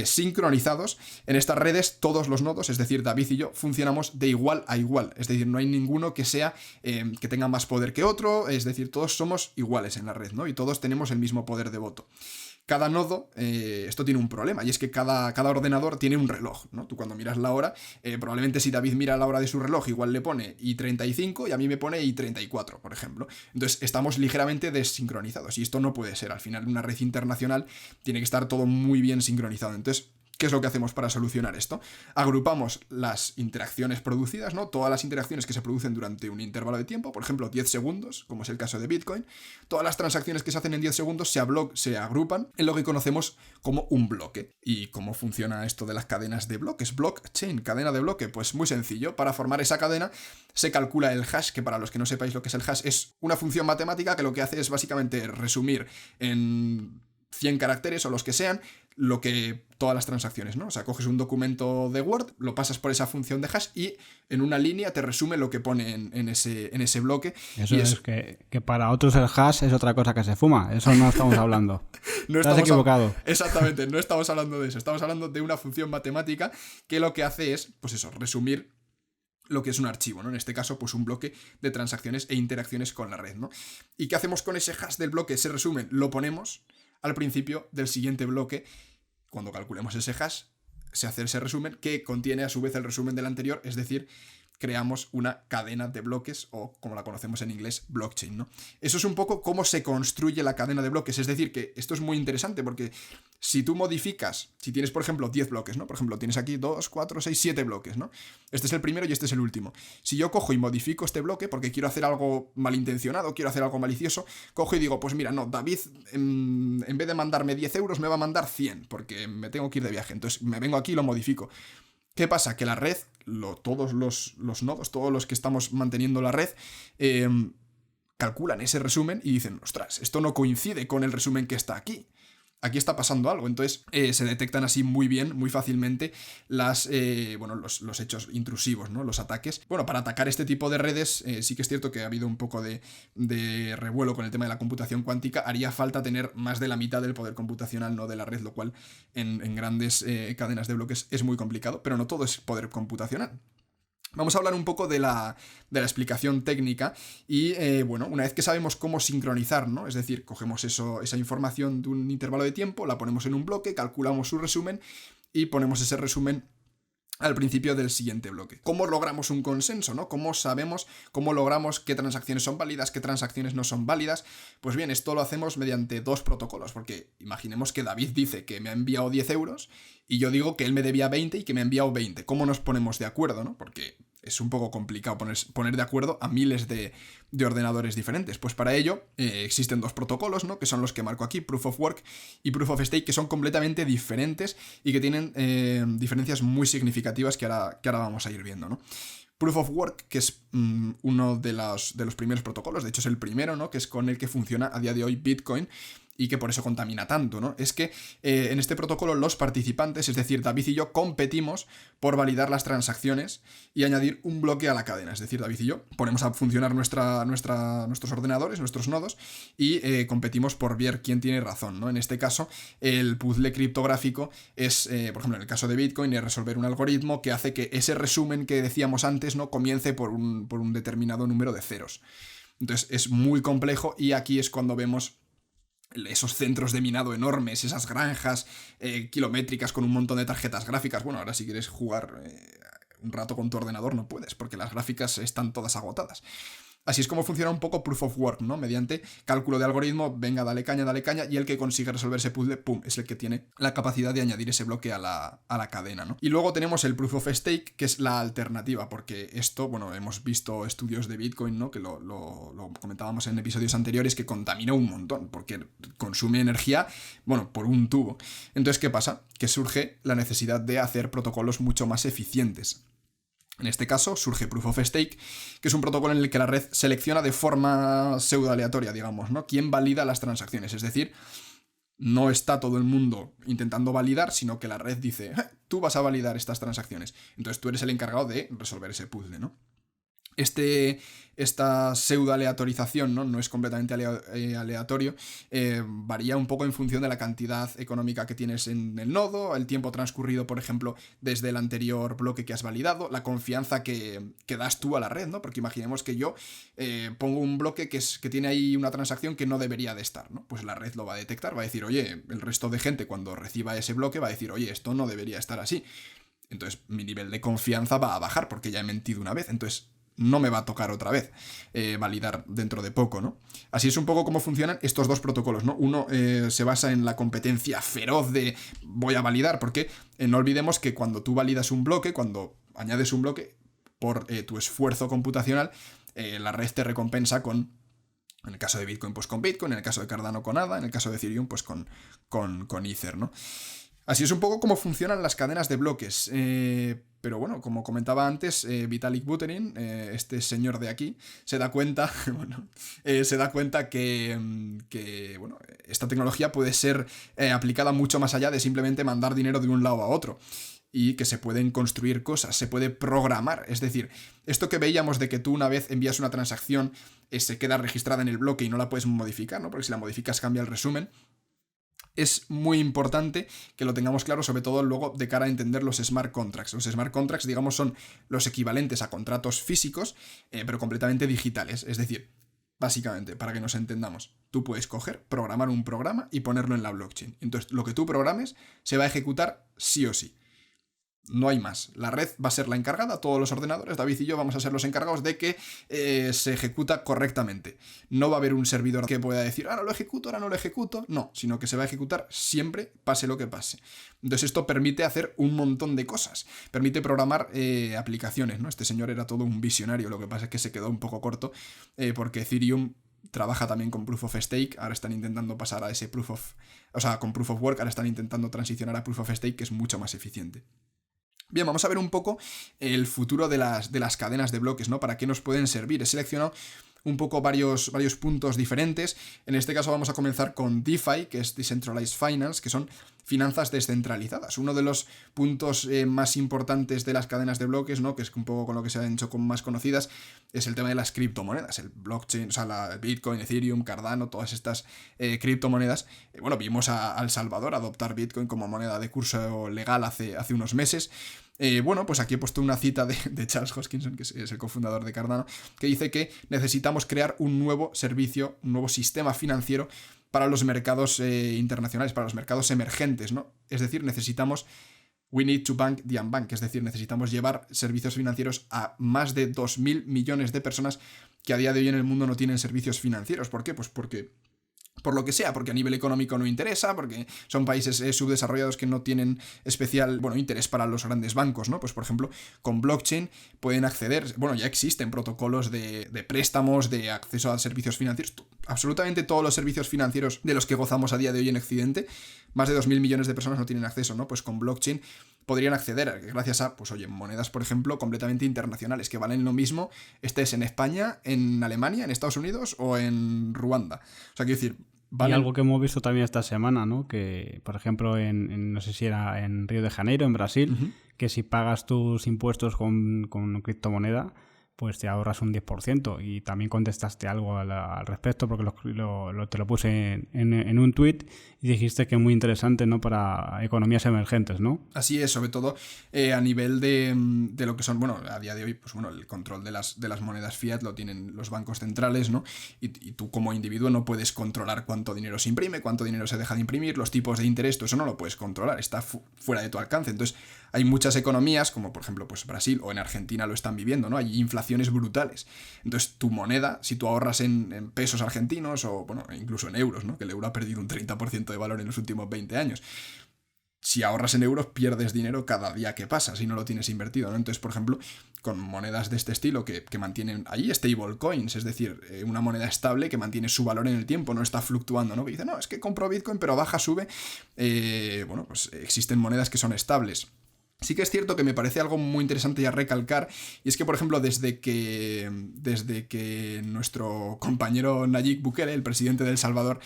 sincronizados. En estas redes todos los nodos, es decir, David y yo, funcionamos de igual a igual. Es decir, no hay ninguno que que tenga más poder que otro, es decir, todos somos iguales en la red, ¿no? Y todos tenemos el mismo poder de voto. Cada nodo, esto tiene un problema, y es que cada ordenador tiene un reloj, ¿no? Tú cuando miras la hora, probablemente si David mira la hora de su reloj, igual le pone I35 y a mí me pone I34, por ejemplo. Entonces estamos ligeramente desincronizados, y esto no puede ser. Al final, una red internacional tiene que estar todo muy bien sincronizado. Entonces, ¿qué es lo que hacemos para solucionar esto? Agrupamos las interacciones producidas, ¿no? Todas las interacciones que se producen durante un intervalo de tiempo, por ejemplo, 10 segundos, como es el caso de Bitcoin. Todas las transacciones que se hacen en 10 segundos se agrupan en lo que conocemos como un bloque. ¿Y cómo funciona esto de las cadenas de bloques? Blockchain, cadena de bloque. Pues muy sencillo. Para formar esa cadena se calcula el hash, que para los que no sepáis lo que es el hash, es una función matemática que lo que hace es básicamente resumir en 100 caracteres o los que sean, todas las transacciones, ¿no? O sea, coges un documento de Word, lo pasas por esa función de hash y en una línea te resume lo que pone en ese bloque. Eso es que para otros el hash es otra cosa que se fuma. Eso no estamos hablando. No estás equivocado. Exactamente, no estamos hablando de eso. Estamos hablando de una función matemática que lo que hace es, pues eso, resumir lo que es un archivo, ¿no? En este caso, pues un bloque de transacciones e interacciones con la red, ¿no? ¿Y qué hacemos con ese hash del bloque? Ese resumen lo ponemos al principio del siguiente bloque. Cuando calculemos ese hash, se hace ese resumen que contiene a su vez el resumen del anterior, es decir, creamos una cadena de bloques, o como la conocemos en inglés, blockchain, ¿no? Eso es un poco cómo se construye la cadena de bloques. Es decir, que esto es muy interesante porque si tú modificas, si tienes, por ejemplo, 10 bloques, ¿no? Por ejemplo, tienes aquí 2, 4, 6, 7 bloques, ¿no? Este es el primero y este es el último. Si yo cojo y modifico este bloque porque quiero hacer algo malintencionado, quiero hacer algo malicioso, cojo y digo, pues mira, no, David, en vez de mandarme 10 euros, me va a mandar 100 porque me tengo que ir de viaje. Entonces me vengo aquí y lo modifico. ¿Qué pasa? Que la red, todos los nodos, todos los que estamos manteniendo la red, calculan ese resumen y dicen, ostras, esto no coincide con el resumen que está aquí. Aquí está pasando algo. Entonces se detectan así muy bien, muy fácilmente los hechos intrusivos, ¿no? Los ataques. Bueno, para atacar este tipo de redes sí que es cierto que ha habido un poco de revuelo con el tema de la computación cuántica. Haría falta tener más de la mitad del poder computacional, ¿no? De la red, lo cual en grandes cadenas de bloques es muy complicado, pero no todo es poder computacional. Vamos a hablar un poco de la explicación técnica y, una vez que sabemos cómo sincronizar, ¿no? Es decir, cogemos esa información de un intervalo de tiempo, la ponemos en un bloque, calculamos su resumen y ponemos ese resumen al principio del siguiente bloque. ¿Cómo logramos un consenso, ¿no? ¿Cómo logramos qué transacciones son válidas, qué transacciones no son válidas? Pues bien, esto lo hacemos mediante dos protocolos, porque imaginemos que David dice que me ha enviado 10 euros y yo digo que él me debía 20 y que me ha enviado 20. ¿Cómo nos ponemos de acuerdo, no? Porque es un poco complicado poner de acuerdo a miles de ordenadores diferentes. Pues para ello existen dos protocolos, ¿no? Que son los que marco aquí, Proof of Work y Proof of Stake, que son completamente diferentes y que tienen diferencias muy significativas que ahora vamos a ir viendo, ¿no? Proof of Work, que es uno de los primeros protocolos, de hecho es el primero, ¿no? Que es con el que funciona a día de hoy Bitcoin, y que por eso contamina tanto, ¿no? Es que en este protocolo los participantes, es decir, David y yo, competimos por validar las transacciones y añadir un bloque a la cadena. Es decir, David y yo ponemos a funcionar nuestros ordenadores, nuestros nodos, y competimos por ver quién tiene razón, ¿no? En este caso, el puzzle criptográfico es, por ejemplo, en el caso de Bitcoin, es resolver un algoritmo que hace que ese resumen que decíamos antes, ¿no?, comience por un determinado número de ceros. Entonces es muy complejo, y aquí es cuando vemos esos centros de minado enormes, esas granjas kilométricas con un montón de tarjetas gráficas. Bueno, ahora si quieres jugar un rato con tu ordenador no puedes, porque las gráficas están todas agotadas. Así es como funciona un poco Proof of Work, ¿no? Mediante cálculo de algoritmo, venga, dale caña, y el que consigue resolver ese puzzle, ¡pum!, es el que tiene la capacidad de añadir ese bloque a la cadena, ¿no? Y luego tenemos el Proof of Stake, que es la alternativa, porque esto, bueno, hemos visto estudios de Bitcoin, ¿no?, que lo comentábamos en episodios anteriores, que contamina un montón, porque consume energía, bueno, por un tubo. Entonces, ¿qué pasa? Que surge la necesidad de hacer protocolos mucho más eficientes. En este caso surge Proof of Stake, que es un protocolo en el que la red selecciona de forma pseudo-aleatoria, digamos, ¿no?, quién valida las transacciones. Es decir, no está todo el mundo intentando validar, sino que la red dice, tú vas a validar estas transacciones. Entonces tú eres el encargado de resolver ese puzzle, ¿no? Esta pseudo-aleatorización, ¿no? No es completamente aleatorio, varía un poco en función de la cantidad económica que tienes en el nodo, el tiempo transcurrido, por ejemplo, desde el anterior bloque que has validado, la confianza que das tú a la red, ¿no? Porque imaginemos que yo pongo un bloque que tiene ahí una transacción que no debería de estar, ¿no? Pues la red lo va a detectar, va a decir, oye, el resto de gente cuando reciba ese bloque va a decir, oye, esto no debería estar así. Entonces mi nivel de confianza va a bajar porque ya he mentido una vez, entonces no me va a tocar otra vez validar dentro de poco, ¿no? Así es un poco cómo funcionan estos dos protocolos, ¿no? Uno se basa en la competencia feroz de voy a validar, porque no olvidemos que cuando tú validas un bloque, cuando añades un bloque por tu esfuerzo computacional, la red te recompensa con, en el caso de Bitcoin, pues con Bitcoin, en el caso de Cardano con ADA, en el caso de Ethereum, pues con Ether, ¿no? Así es un poco cómo funcionan las cadenas de bloques. Pero bueno, como comentaba antes, Vitalik Buterin, este señor de aquí, se da cuenta, que bueno, esta tecnología puede ser aplicada mucho más allá de simplemente mandar dinero de un lado a otro. Y que se pueden construir cosas, se puede programar. Es decir, esto que veíamos de que tú una vez envías una transacción, se queda registrada en el bloque y no la puedes modificar, ¿no? Porque si la modificas cambia el resumen. Es muy importante que lo tengamos claro, sobre todo luego de cara a entender los smart contracts. Los smart contracts, digamos, son los equivalentes a contratos físicos, pero completamente digitales. Es decir, básicamente, para que nos entendamos, tú puedes coger, programar un programa y ponerlo en la blockchain. Entonces, lo que tú programes se va a ejecutar sí o sí. No hay más. La red va a ser la encargada, todos los ordenadores, David y yo vamos a ser los encargados de que se ejecuta correctamente. No va a haber un servidor que pueda decir, ahora lo ejecuto, ahora no lo ejecuto. No, sino que se va a ejecutar siempre, pase lo que pase. Entonces esto permite hacer un montón de cosas. Permite programar aplicaciones, ¿no? Este señor era todo un visionario, lo que pasa es que se quedó un poco corto porque Ethereum trabaja también con Proof of Stake, ahora están intentando pasar a ese con Proof of Work, ahora están intentando transicionar a Proof of Stake, que es mucho más eficiente. Bien, vamos a ver un poco el futuro de las cadenas de bloques, ¿no? ¿Para qué nos pueden servir? He seleccionado un poco varios puntos diferentes. En este caso vamos a comenzar con DeFi, que es Decentralized Finance, que son finanzas descentralizadas. Uno de los puntos más importantes de las cadenas de bloques, ¿no?, que es un poco con lo que se han hecho más conocidas, es el tema de las criptomonedas, el blockchain, o sea, la Bitcoin, Ethereum, Cardano, todas estas criptomonedas. Bueno, vimos a El Salvador adoptar Bitcoin como moneda de curso legal hace unos meses. Bueno, pues aquí he puesto una cita de Charles Hoskinson, que es el cofundador de Cardano, que dice que necesitamos crear un nuevo servicio, un nuevo sistema financiero para los mercados internacionales, para los mercados emergentes, ¿no? Es decir, we need to bank the unbanked, es decir, necesitamos llevar servicios financieros a más de 2.000 millones de personas que a día de hoy en el mundo no tienen servicios financieros. ¿Por qué? Pues porque por lo que sea, porque a nivel económico no interesa, porque son países subdesarrollados que no tienen especial, interés para los grandes bancos, ¿no? Pues por ejemplo, con blockchain pueden acceder, ya existen protocolos de préstamos, de acceso a servicios financieros, absolutamente todos los servicios financieros de los que gozamos a día de hoy en Occidente, más de 2.000 millones de personas no tienen acceso, ¿no? Pues con blockchain podrían acceder gracias a, monedas, por ejemplo, completamente internacionales, que valen lo mismo, estés en España, en Alemania, en Estados Unidos o en Ruanda. O sea, quiero decir, Y algo que hemos visto también esta semana, ¿no? Que, por ejemplo, no sé si era en Río de Janeiro, en Brasil, que si pagas tus impuestos con criptomoneda, pues te ahorras un 10%. Y también contestaste algo al respecto, porque te lo puse en un tuit y dijiste que es muy interesante, ¿no? Para economías emergentes, ¿no? Así es, sobre todo a nivel de lo que son, bueno, a día de hoy, pues bueno, el control de las monedas fiat lo tienen los bancos centrales, ¿no? Y tú como individuo no puedes controlar cuánto dinero se imprime, cuánto dinero se deja de imprimir, los tipos de interés, todo eso no lo puedes controlar, está fuera de tu alcance. Entonces, hay muchas economías, como por ejemplo pues Brasil o en Argentina lo están viviendo, ¿no? Hay inflaciones brutales. Entonces, tu moneda, si tú ahorras en pesos argentinos o, bueno, incluso en euros, ¿no? Que el euro ha perdido un 30% de valor en los últimos 20 años. Si ahorras en euros, pierdes dinero cada día que pasa, si no lo tienes invertido, ¿no? Entonces, por ejemplo, con monedas de este estilo que mantienen ahí stable coins, es decir, una moneda estable que mantiene su valor en el tiempo, no está fluctuando, ¿no? Que dice, no, es que compro Bitcoin, pero baja, sube. Bueno, pues existen monedas que son estables. Sí que es cierto que me parece algo muy interesante a recalcar, y es que, por ejemplo, desde que nuestro compañero Nayib Bukele, el presidente de El Salvador,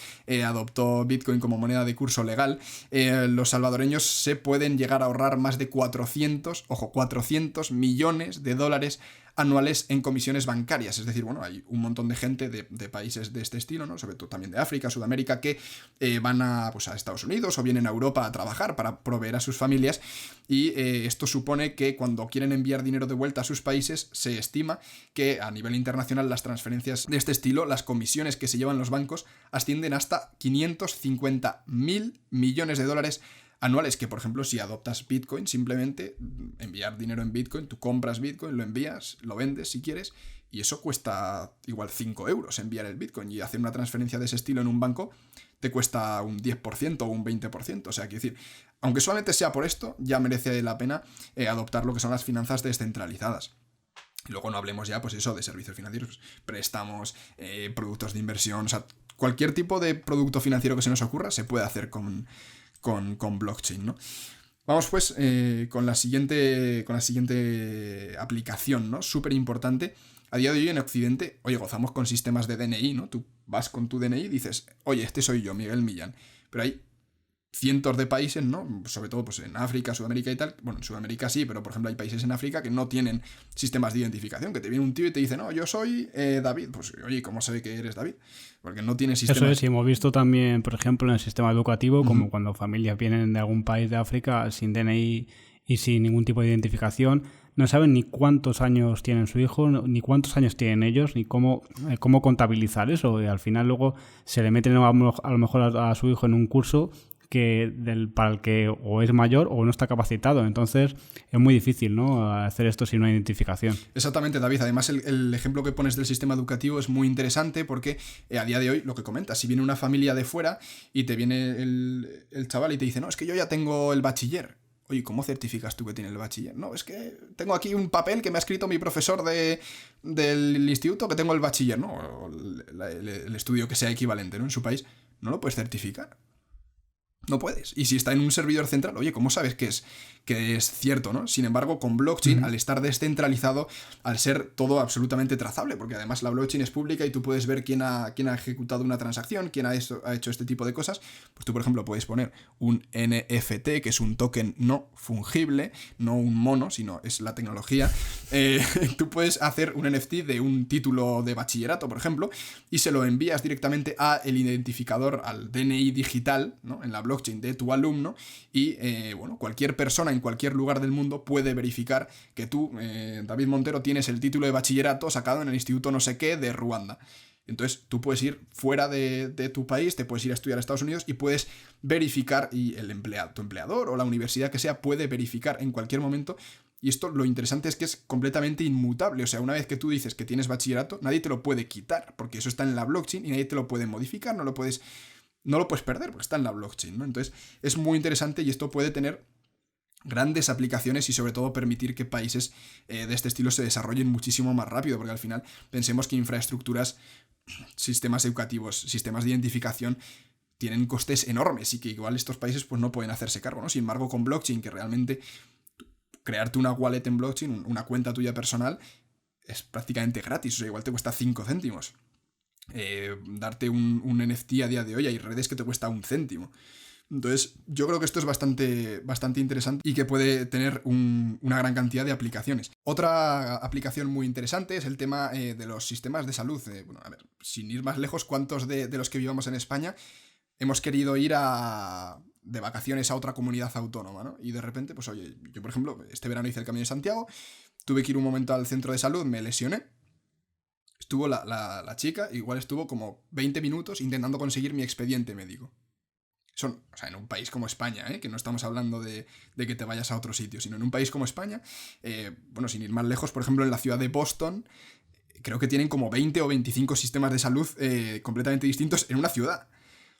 adoptó Bitcoin como moneda de curso legal, los salvadoreños se pueden llegar a ahorrar más de 400 millones de dólares anuales en comisiones bancarias. Es decir, bueno, hay un montón de gente de países de este estilo, ¿no? Sobre todo también de África, Sudamérica, que van a Estados Unidos o vienen a Europa a trabajar para proveer a sus familias, y esto supone que cuando quieren enviar dinero de vuelta a sus países, se estima que a nivel internacional las transferencias de este estilo, las comisiones que se llevan los bancos, ascienden hasta 550.000 millones de dólares anuales, que por ejemplo si adoptas Bitcoin, simplemente enviar dinero en Bitcoin, tú compras Bitcoin, lo envías, lo vendes si quieres, y eso cuesta igual 5 euros enviar el Bitcoin, y hacer una transferencia de ese estilo en un banco te cuesta un 10% o un 20%, o sea, quiero decir, aunque solamente sea por esto, ya merece la pena adoptar lo que son las finanzas descentralizadas. Y luego no hablemos ya, pues eso, de servicios financieros, préstamos, productos de inversión, o sea, cualquier tipo de producto financiero que se nos ocurra se puede hacer con blockchain, ¿no? Vamos pues con la siguiente aplicación, ¿no? Súper importante. A día de hoy en Occidente, oye, gozamos con sistemas de DNI, ¿no? Tú vas con tu DNI y dices, oye, este soy yo, Miguel Millán. Pero hay cientos de países, ¿no? Sobre todo pues en África, Sudamérica y tal. Bueno, en Sudamérica sí, pero por ejemplo hay países en África que no tienen sistemas de identificación, que te viene un tío y te dice, no, yo soy David. Pues oye, ¿cómo sabe que eres David? Porque no tiene sistemas. Eso es, y hemos visto también, por ejemplo, en el sistema educativo, como cuando familias vienen de algún país de África sin DNI y sin ningún tipo de identificación, no saben ni cuántos años tienen su hijo, ni cuántos años tienen ellos, ni cómo contabilizar eso. Y al final luego se le meten a lo mejor a su hijo en un curso para el que o es mayor o no está capacitado. Entonces es muy difícil, ¿no?, hacer esto sin una identificación. Exactamente, David. Además el ejemplo que pones del sistema educativo es muy interesante porque a día de hoy, lo que comentas, si viene una familia de fuera y te viene el chaval y te dice, no, es que yo ya tengo el bachiller. Oye, ¿cómo certificas tú que tienes el bachiller? No, es que tengo aquí un papel que me ha escrito mi profesor del instituto que tengo el bachiller, ¿no? O el estudio que sea equivalente, ¿no? En su país. No lo puedes certificar. No puedes. Y si está en un servidor central, oye, ¿cómo sabes que es cierto, ¿no? Sin embargo, con blockchain, al estar descentralizado, al ser todo absolutamente trazable, porque además la blockchain es pública y tú puedes ver quién ha ejecutado una transacción, quién ha hecho este tipo de cosas, pues tú, por ejemplo, puedes poner un NFT, que es un token no fungible, no un mono, sino es la tecnología. Tú puedes hacer un NFT de un título de bachillerato, por ejemplo, y se lo envías directamente al identificador, al DNI digital, ¿no?, en la blockchain de tu alumno, y bueno, cualquier persona en cualquier lugar del mundo puede verificar que tú, David Montero, tienes el título de bachillerato sacado en el instituto no sé qué de Ruanda. Entonces tú puedes ir fuera de tu país, te puedes ir a estudiar a Estados Unidos y puedes verificar, y tu empleador o la universidad que sea puede verificar en cualquier momento. Y esto, lo interesante es que es completamente inmutable. O sea, una vez que tú dices que tienes bachillerato, nadie te lo puede quitar, porque eso está en la blockchain y nadie te lo puede modificar, no lo puedes perder porque está en la blockchain, ¿no? Entonces es muy interesante y esto puede tener grandes aplicaciones y sobre todo permitir que países de este estilo se desarrollen muchísimo más rápido, porque al final pensemos que infraestructuras, sistemas educativos, sistemas de identificación tienen costes enormes y que igual estos países pues no pueden hacerse cargo, ¿no? Sin embargo, con blockchain, que realmente crearte una wallet en blockchain, una cuenta tuya personal, es prácticamente gratis, o sea, igual te cuesta 5 céntimos. darte un NFT a día de hoy. Hay redes que te cuesta 1 céntimo. Entonces, yo creo que esto es bastante interesante y que puede tener una gran cantidad de aplicaciones. Otra aplicación muy interesante es el tema de los sistemas de salud. Bueno, a ver, sin ir más lejos, ¿cuántos de los que vivamos en España hemos querido ir de vacaciones a otra comunidad autónoma, ¿no? Y de repente, pues oye, yo por ejemplo, este verano hice el Camino de Santiago, tuve que ir un momento al centro de salud, me lesioné. Estuvo la chica, igual estuvo como 20 minutos intentando conseguir mi expediente médico. O sea, en un país como España, que no estamos hablando de que te vayas a otro sitio, sino en un país como España, bueno, sin ir más lejos, por ejemplo, en la ciudad de Boston, creo que tienen como 20 o 25 sistemas de salud completamente distintos en una ciudad.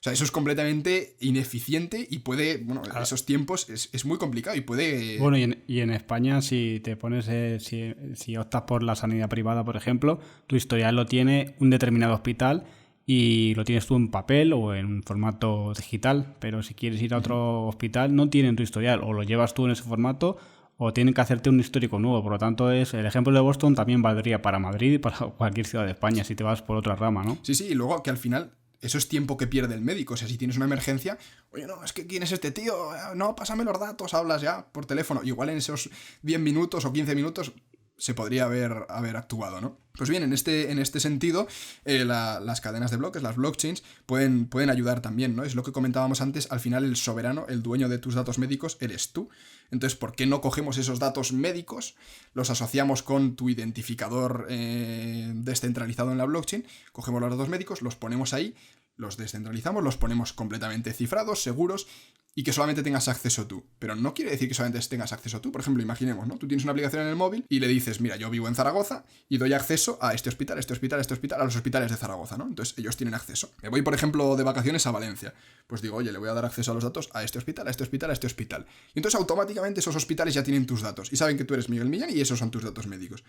O sea, eso es completamente ineficiente y puede, bueno, esos tiempos es muy complicado y puede... Bueno, y en España, si te pones, si optas por la sanidad privada, por ejemplo, tu historial lo tiene un determinado hospital y lo tienes tú en papel o en un formato digital, pero si quieres ir a otro hospital no tienen tu historial, o lo llevas tú en ese formato o tienen que hacerte un histórico nuevo. Por lo tanto, el ejemplo de Boston también valdría para Madrid y para cualquier ciudad de España si te vas por otra rama, ¿no? Sí, y luego que al final eso es tiempo que pierde el médico. O sea, si tienes una emergencia, oye, no, es que ¿quién es este tío? No, pásame los datos, hablas ya por teléfono. Igual en esos 10 minutos o 15 minutos se podría haber actuado, ¿no? Pues bien, en este sentido, las cadenas de bloques, las blockchains, pueden ayudar también, ¿no? Es lo que comentábamos antes, al final el soberano, el dueño de tus datos médicos, eres tú. Entonces, ¿por qué no cogemos esos datos médicos, los asociamos con tu identificador descentralizado en la blockchain, cogemos los datos médicos, los ponemos ahí, los descentralizamos, los ponemos completamente cifrados, seguros, y que solamente tengas acceso tú. Pero no quiere decir que solamente tengas acceso tú. Por ejemplo, imaginemos, ¿no? Tú tienes una aplicación en el móvil y le dices, mira, yo vivo en Zaragoza y doy acceso a este hospital, a los hospitales de Zaragoza, ¿no? Entonces ellos tienen acceso. Me voy, por ejemplo, de vacaciones a Valencia. Pues digo, oye, le voy a dar acceso a los datos a este hospital, a este hospital, a este hospital. Y entonces automáticamente esos hospitales ya tienen tus datos y saben que tú eres Miguel Millán y esos son tus datos médicos.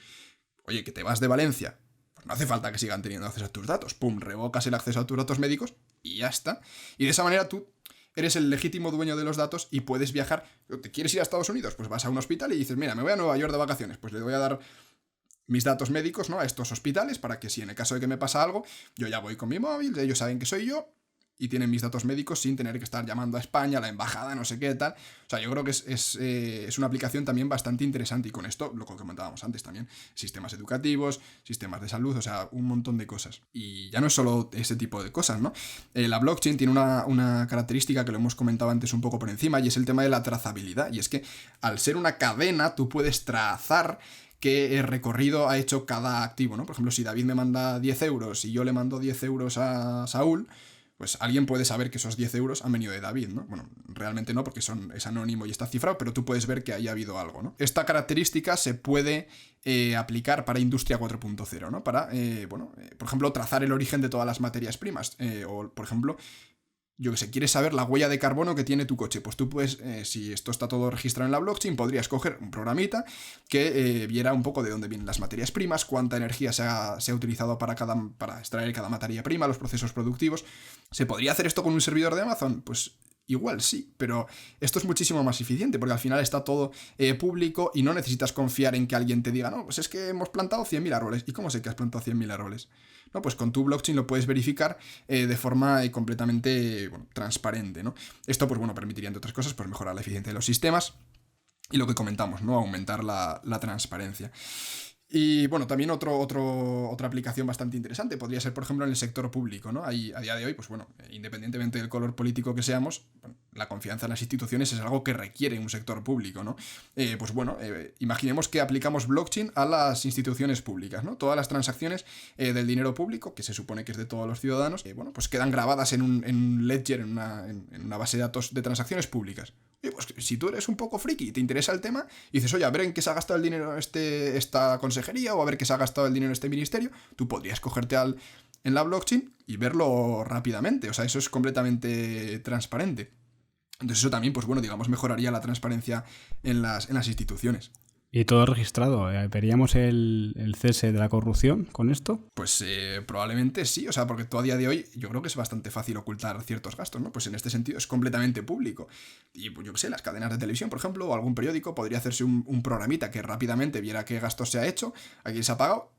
Oye, que te vas de Valencia, pues no hace falta que sigan teniendo acceso a tus datos. Pum, revocas el acceso a tus datos médicos y ya está. Y de esa manera tú eres el legítimo dueño de los datos y puedes viajar. ¿Te quieres ir a Estados Unidos? Pues vas a un hospital y dices, mira, me voy a Nueva York de vacaciones, pues le voy a dar mis datos médicos, ¿no?, a estos hospitales para que si en el caso de que me pasa algo, yo ya voy con mi móvil, ellos saben que soy yo y tienen mis datos médicos sin tener que estar llamando a España, a la embajada, no sé qué tal. O sea, yo creo que es una aplicación también bastante interesante y con esto, lo que comentábamos antes también, sistemas educativos, sistemas de salud, o sea, un montón de cosas. Y ya no es solo ese tipo de cosas, ¿no? La blockchain tiene una característica que lo hemos comentado antes un poco por encima y es el tema de la trazabilidad. Y es que al ser una cadena, tú puedes trazar qué recorrido ha hecho cada activo, ¿no? Por ejemplo, si David me manda 10 euros y yo le mando 10 euros a Saúl, pues alguien puede saber que esos 10 euros han venido de David, ¿no? Bueno, realmente no, porque es anónimo y está cifrado, pero tú puedes ver que ahí ha habido algo, ¿no? Esta característica se puede aplicar para Industria 4.0, ¿no? Para, por ejemplo, trazar el origen de todas las materias primas. O, por ejemplo, yo que sé, quieres saber la huella de carbono que tiene tu coche. Pues tú puedes, si esto está todo registrado en la blockchain, podrías coger un programita que viera un poco de dónde vienen las materias primas, cuánta energía se ha utilizado para extraer cada materia prima, los procesos productivos. ¿Se podría hacer esto con un servidor de Amazon? Pues igual sí, pero esto es muchísimo más eficiente porque al final está todo público y no necesitas confiar en que alguien te diga, no, pues es que hemos plantado 100.000 árboles. ¿Y cómo sé que has plantado 100.000 árboles? No, pues con tu blockchain lo puedes verificar de forma completamente transparente, ¿no? Esto, pues bueno, permitiría, entre otras cosas, pues mejorar la eficiencia de los sistemas y lo que comentamos, ¿no? Aumentar la transparencia. Y bueno, también otra aplicación bastante interesante podría ser, por ejemplo, en el sector público, ¿no? Ahí, a día de hoy, pues bueno, independientemente del color político que seamos, bueno, la confianza en las instituciones es algo que requiere un sector público, ¿no? Pues bueno, imaginemos que aplicamos blockchain a las instituciones públicas, ¿no? Todas las transacciones del dinero público, que se supone que es de todos los ciudadanos, bueno, pues quedan grabadas en un ledger, en una base de datos de transacciones públicas. Y pues si tú eres un poco friki y te interesa el tema, y dices, oye, a ver en qué se ha gastado el dinero esta consejería o a ver qué se ha gastado el dinero este ministerio, tú podrías cogerte en la blockchain y verlo rápidamente. O sea, eso es completamente transparente. Entonces eso también, pues bueno, digamos, mejoraría la transparencia en las instituciones. ¿Y todo registrado? ¿Veríamos el cese de la corrupción con esto? Pues probablemente sí, o sea, porque tú a día de hoy yo creo que es bastante fácil ocultar ciertos gastos, ¿no? Pues en este sentido es completamente público. Y pues yo qué sé, las cadenas de televisión, por ejemplo, o algún periódico, podría hacerse un programita que rápidamente viera qué gastos se ha hecho, a quién se ha pagado,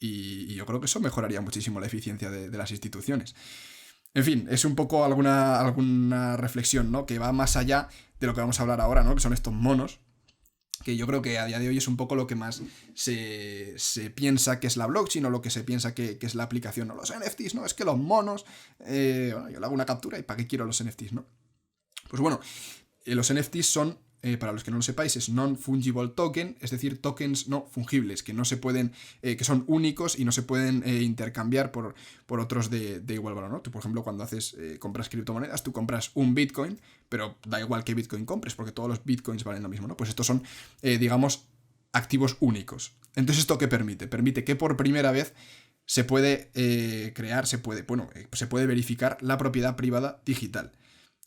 y yo creo que eso mejoraría muchísimo la eficiencia de las instituciones. En fin, es un poco alguna reflexión, ¿no? Que va más allá de lo que vamos a hablar ahora, ¿no? Que son estos monos, que yo creo que a día de hoy es un poco lo que más se piensa que es la blockchain, o lo que se piensa que es la aplicación, ¿no? Los NFTs, ¿no? Es que los monos, bueno, yo le hago una captura y ¿para qué quiero los NFTs, no? Pues bueno, los NFTs son, para los que no lo sepáis, es non-fungible token, es decir, tokens no fungibles, que no se pueden, que son únicos y no se pueden intercambiar por otros de igual valor, ¿no? Tú, por ejemplo, cuando compras criptomonedas, tú compras un Bitcoin, pero da igual qué Bitcoin compres, porque todos los Bitcoins valen lo mismo, ¿no? Pues estos son, digamos, activos únicos. Entonces, ¿esto qué permite? Permite que por primera vez se puede se puede verificar la propiedad privada digital.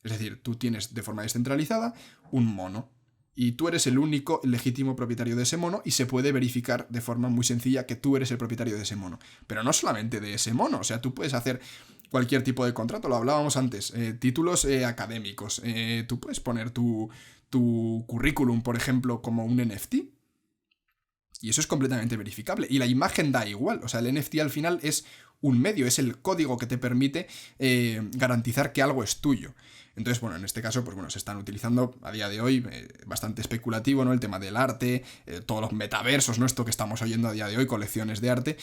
Es decir, tú tienes de forma descentralizada un mono y tú eres el único legítimo propietario de ese mono y se puede verificar de forma muy sencilla que tú eres el propietario de ese mono. Pero no solamente de ese mono, o sea, tú puedes hacer cualquier tipo de contrato, lo hablábamos antes, títulos académicos, tú puedes poner tu currículum, por ejemplo, como un NFT. Y eso es completamente verificable. Y la imagen da igual. O sea, el NFT al final es un medio, es el código que te permite garantizar que algo es tuyo. Entonces, bueno, en este caso, pues bueno, se están utilizando a día de hoy bastante especulativo, ¿no? El tema del arte, todos los metaversos, ¿no? Esto que estamos oyendo a día de hoy, colecciones de arte.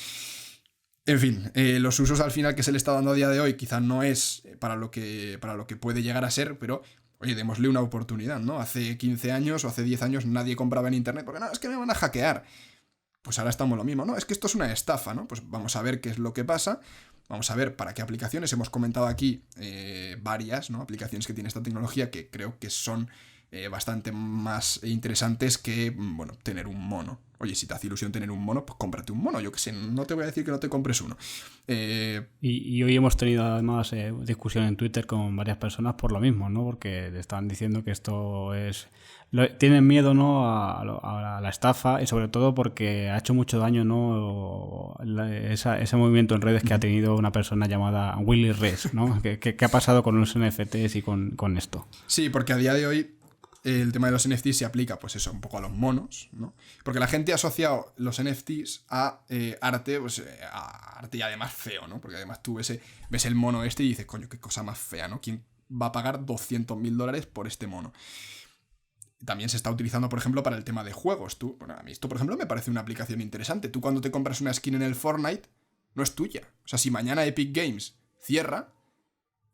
En fin, los usos al final que se le está dando a día de hoy quizá no es para lo que puede llegar a ser, pero oye, démosle una oportunidad, ¿no? Hace 15 años o hace 10 años nadie compraba en internet porque no, es que me van a hackear. Pues ahora estamos lo mismo, ¿no? Es que esto es una estafa, ¿no? Pues vamos a ver qué es lo que pasa, vamos a ver para qué aplicaciones. Hemos comentado aquí varias, ¿no? Aplicaciones que tiene esta tecnología que creo que son bastante más interesantes que, bueno, tener un mono. Oye, si te hace ilusión tener un mono, pues cómprate un mono, yo qué sé, no te voy a decir que no te compres uno. Y hoy hemos tenido además discusión en Twitter con varias personas por lo mismo, ¿no? Porque le estaban diciendo que esto es... Tienen miedo, ¿no? a la estafa, y sobre todo porque ha hecho mucho daño, ¿no? Ese movimiento en redes que ha tenido una persona llamada Willy Rees, ¿no? ¿Qué ha pasado con los NFTs y con esto? Sí, porque a día de hoy el tema de los NFTs se aplica, pues eso, un poco a los monos, ¿no? Porque la gente ha asociado los NFTs a arte, pues a arte y además feo, ¿no? Porque además tú ves el mono este y dices, coño, qué cosa más fea, ¿no? ¿Quién va a pagar $200.000 por este mono? También se está utilizando, por ejemplo, para el tema de juegos. Bueno, a mí esto, por ejemplo, me parece una aplicación interesante. Tú cuando te compras una skin en el Fortnite, no es tuya. O sea, si mañana Epic Games cierra,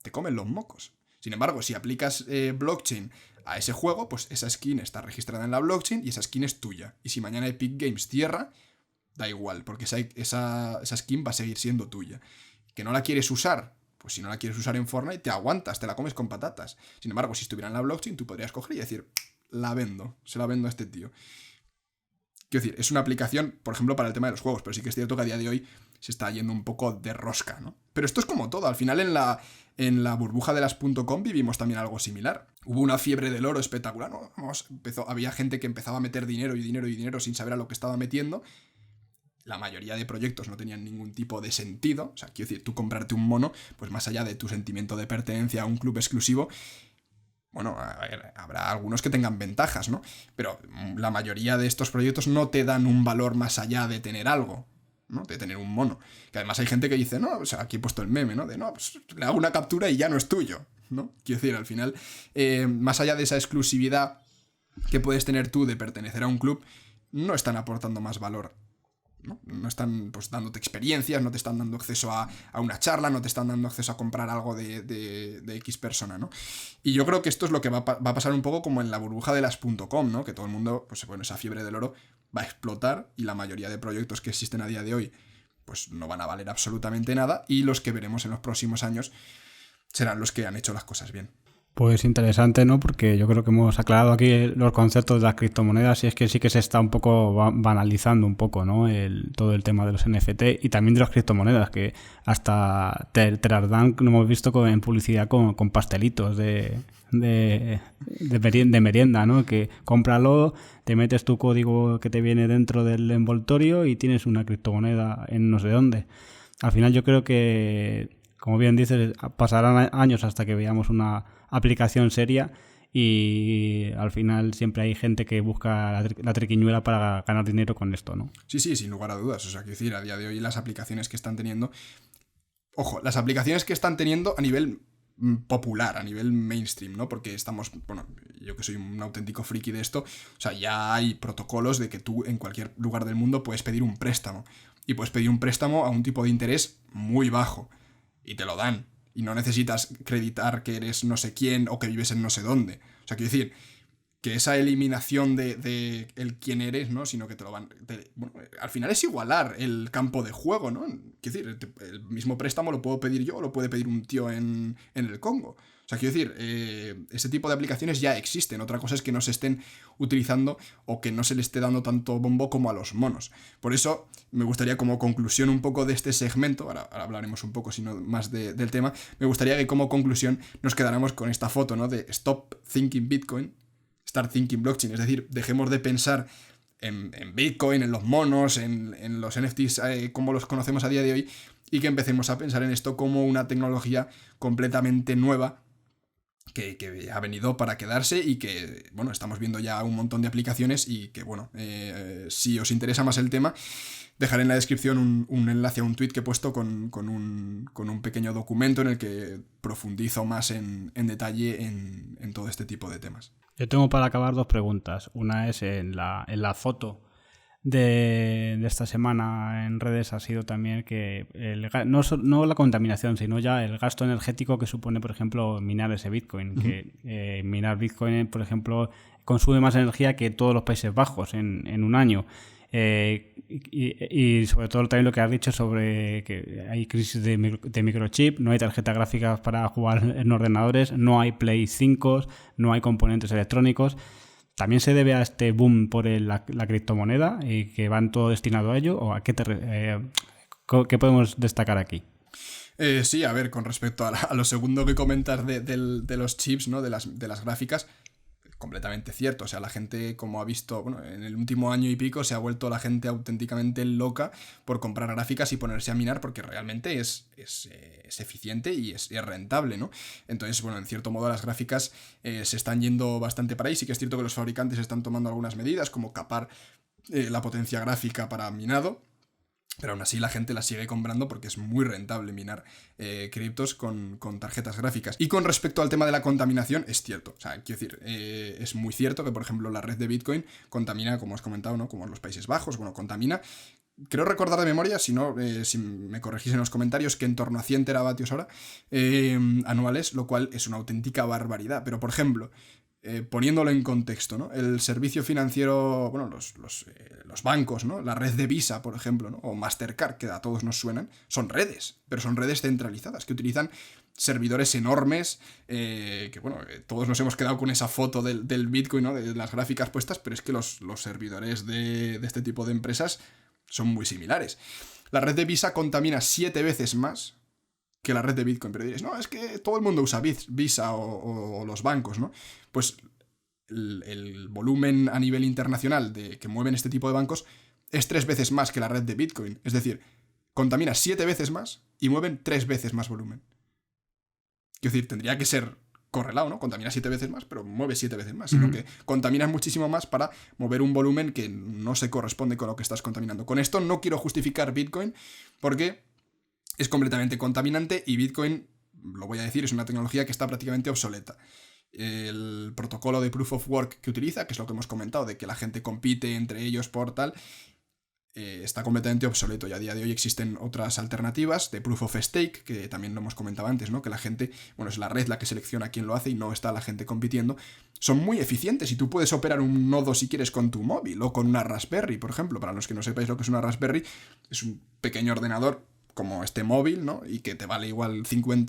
te comen los mocos. Sin embargo, si aplicas blockchain a ese juego, pues esa skin está registrada en la blockchain y esa skin es tuya. Y si mañana Epic Games cierra, da igual, porque esa skin va a seguir siendo tuya. ¿Que no la quieres usar? Pues si no la quieres usar en Fortnite, te aguantas, te la comes con patatas. Sin embargo, si estuviera en la blockchain, tú podrías coger y decir, se la vendo a este tío. Quiero decir, es una aplicación, por ejemplo, para el tema de los juegos, pero sí que es cierto que a día de hoy se está yendo un poco de rosca, ¿no? Pero esto es como todo, al final en la burbuja de las .com vivimos también algo similar. Hubo una fiebre del oro espectacular, ¿no? Había gente que empezaba a meter dinero y dinero y dinero sin saber a lo que estaba metiendo. La mayoría de proyectos no tenían ningún tipo de sentido. O sea, quiero decir, tú comprarte un mono, pues más allá de tu sentimiento de pertenencia a un club exclusivo, bueno, a ver, habrá algunos que tengan ventajas, ¿no? Pero la mayoría de estos proyectos no te dan un valor más allá de tener algo, ¿no? De tener un mono. Que además hay gente que dice, no, o sea, aquí he puesto el meme, ¿no? De, no, pues le hago una captura y ya no es tuyo, ¿no? Quiero decir, al final, más allá de esa exclusividad que puedes tener tú de pertenecer a un club, no están aportando más valor, ¿no? No están pues dándote experiencias, no te están dando acceso a una charla, no te están dando acceso a comprar algo de X persona, ¿no? Y yo creo que esto es lo que va a pasar un poco como en la burbuja de las .com, ¿no? Que todo el mundo, pues bueno, esa fiebre del oro va a explotar y la mayoría de proyectos que existen a día de hoy pues no van a valer absolutamente nada y los que veremos en los próximos años serán los que han hecho las cosas bien. Pues interesante, ¿no? Porque yo creo que hemos aclarado aquí los conceptos de las criptomonedas y es que sí que se está un poco banalizando un poco, ¿no? Todo el tema de los NFT y también de las criptomonedas, que hasta Terardán lo hemos visto en publicidad con pastelitos de merienda, ¿no? Que cómpralo, te metes tu código que te viene dentro del envoltorio y tienes una criptomoneda en no sé dónde. Al final yo creo que, como bien dices, pasarán años hasta que veamos una aplicación seria y al final siempre hay gente que busca la triquiñuela para ganar dinero con esto, ¿no? Sí, sin lugar a dudas. O sea, quiero decir, a día de hoy las aplicaciones que están teniendo... Ojo, las aplicaciones que están teniendo a nivel popular, a nivel mainstream, ¿no? Porque estamos, bueno, yo que soy un auténtico friki de esto, o sea, ya hay protocolos de que tú en cualquier lugar del mundo puedes pedir un préstamo. Y puedes pedir un préstamo a un tipo de interés muy bajo. Y te lo dan. Y no necesitas acreditar que eres no sé quién o que vives en no sé dónde. O sea, quiero decir, que esa eliminación de el quién eres, ¿no? Sino que te lo van... bueno, al final es igualar el campo de juego, ¿no? Quiero decir, el mismo préstamo lo puedo pedir yo o lo puede pedir un tío en el Congo. O sea, quiero decir, ese tipo de aplicaciones ya existen. Otra cosa es que no se estén utilizando o que no se le esté dando tanto bombo como a los monos. Por eso me gustaría, como conclusión un poco de este segmento, ahora hablaremos un poco sino más del tema, me gustaría que como conclusión nos quedáramos con esta foto, ¿no? De Stop Thinking Bitcoin, Start Thinking Blockchain. Es decir, dejemos de pensar en Bitcoin, en los monos, en los NFTs como los conocemos a día de hoy, y que empecemos a pensar en esto como una tecnología completamente nueva que ha venido para quedarse y que, bueno, estamos viendo ya un montón de aplicaciones y que, bueno, si os interesa más el tema, dejaré en la descripción un enlace a un tweet que he puesto con un pequeño documento en el que profundizo más en detalle en todo este tipo de temas. Yo tengo para acabar 2 preguntas. Una es en la foto de esta semana en redes ha sido también que no la contaminación, sino ya el gasto energético que supone, por ejemplo, minar ese Bitcoin. Uh-huh. Que minar Bitcoin, por ejemplo, consume más energía que todos los Países Bajos en un año. Y sobre todo también lo que has dicho sobre que hay crisis de microchip, no hay tarjetas gráficas para jugar en ordenadores, no hay Play 5, no hay componentes electrónicos. ¿También se debe a este boom por la criptomoneda y que van todo destinado a ello? ¿O a qué qué podemos destacar aquí? Sí, a ver, con respecto a lo segundo que comentas de los chips, ¿no? De las gráficas, completamente cierto. O sea, la gente, como ha visto, bueno, en el último año y pico se ha vuelto la gente auténticamente loca por comprar gráficas y ponerse a minar, porque realmente es eficiente y es rentable, ¿no? Entonces, bueno, en cierto modo las gráficas se están yendo bastante para ahí. Sí que es cierto que los fabricantes están tomando algunas medidas, como capar la potencia gráfica para minado, pero aún así la gente la sigue comprando porque es muy rentable minar criptos con tarjetas gráficas. Y con respecto al tema de la contaminación, es cierto. O sea, quiero decir, es muy cierto que, por ejemplo, la red de Bitcoin contamina, como has comentado, ¿no? Como en los Países Bajos, bueno, contamina. Creo recordar de memoria, si no, si me corregís en los comentarios, que en torno a 100 teravatios hora anuales, lo cual es una auténtica barbaridad. Pero, por ejemplo, poniéndolo en contexto, ¿no? El servicio financiero, bueno, los bancos, ¿no? La red de Visa, por ejemplo, ¿no? O Mastercard, que a todos nos suenan, son redes, pero son redes centralizadas que utilizan servidores enormes, que bueno, todos nos hemos quedado con esa foto del Bitcoin, ¿no? De las gráficas puestas, pero es que los servidores de este tipo de empresas son muy similares. La red de Visa contamina 7 veces más que la red de Bitcoin, pero diréis, no, es que todo el mundo usa Visa o los bancos, ¿no? Pues el volumen a nivel internacional que mueven este tipo de bancos es 3 veces más que la red de Bitcoin. Es decir, contamina 7 veces más y mueven 3 veces más volumen. Quiero decir, tendría que ser correlado, ¿no? Contamina 7 veces más, pero mueve 7 veces más. Sino que contaminas muchísimo más para mover un volumen que no se corresponde con lo que estás contaminando. Con esto no quiero justificar Bitcoin porque es completamente contaminante y Bitcoin, lo voy a decir, es una tecnología que está prácticamente obsoleta. El protocolo de Proof of Work que utiliza, que es lo que hemos comentado, de que la gente compite entre ellos por tal, está completamente obsoleto y a día de hoy existen otras alternativas de Proof of Stake, que también lo hemos comentado antes, ¿no? Que la gente, bueno, es la red la que selecciona quién lo hace y no está la gente compitiendo. Son muy eficientes y tú puedes operar un nodo si quieres con tu móvil o con una Raspberry, por ejemplo. Para los que no sepáis lo que es una Raspberry, es un pequeño ordenador como este móvil, ¿no? Y que te vale igual $50.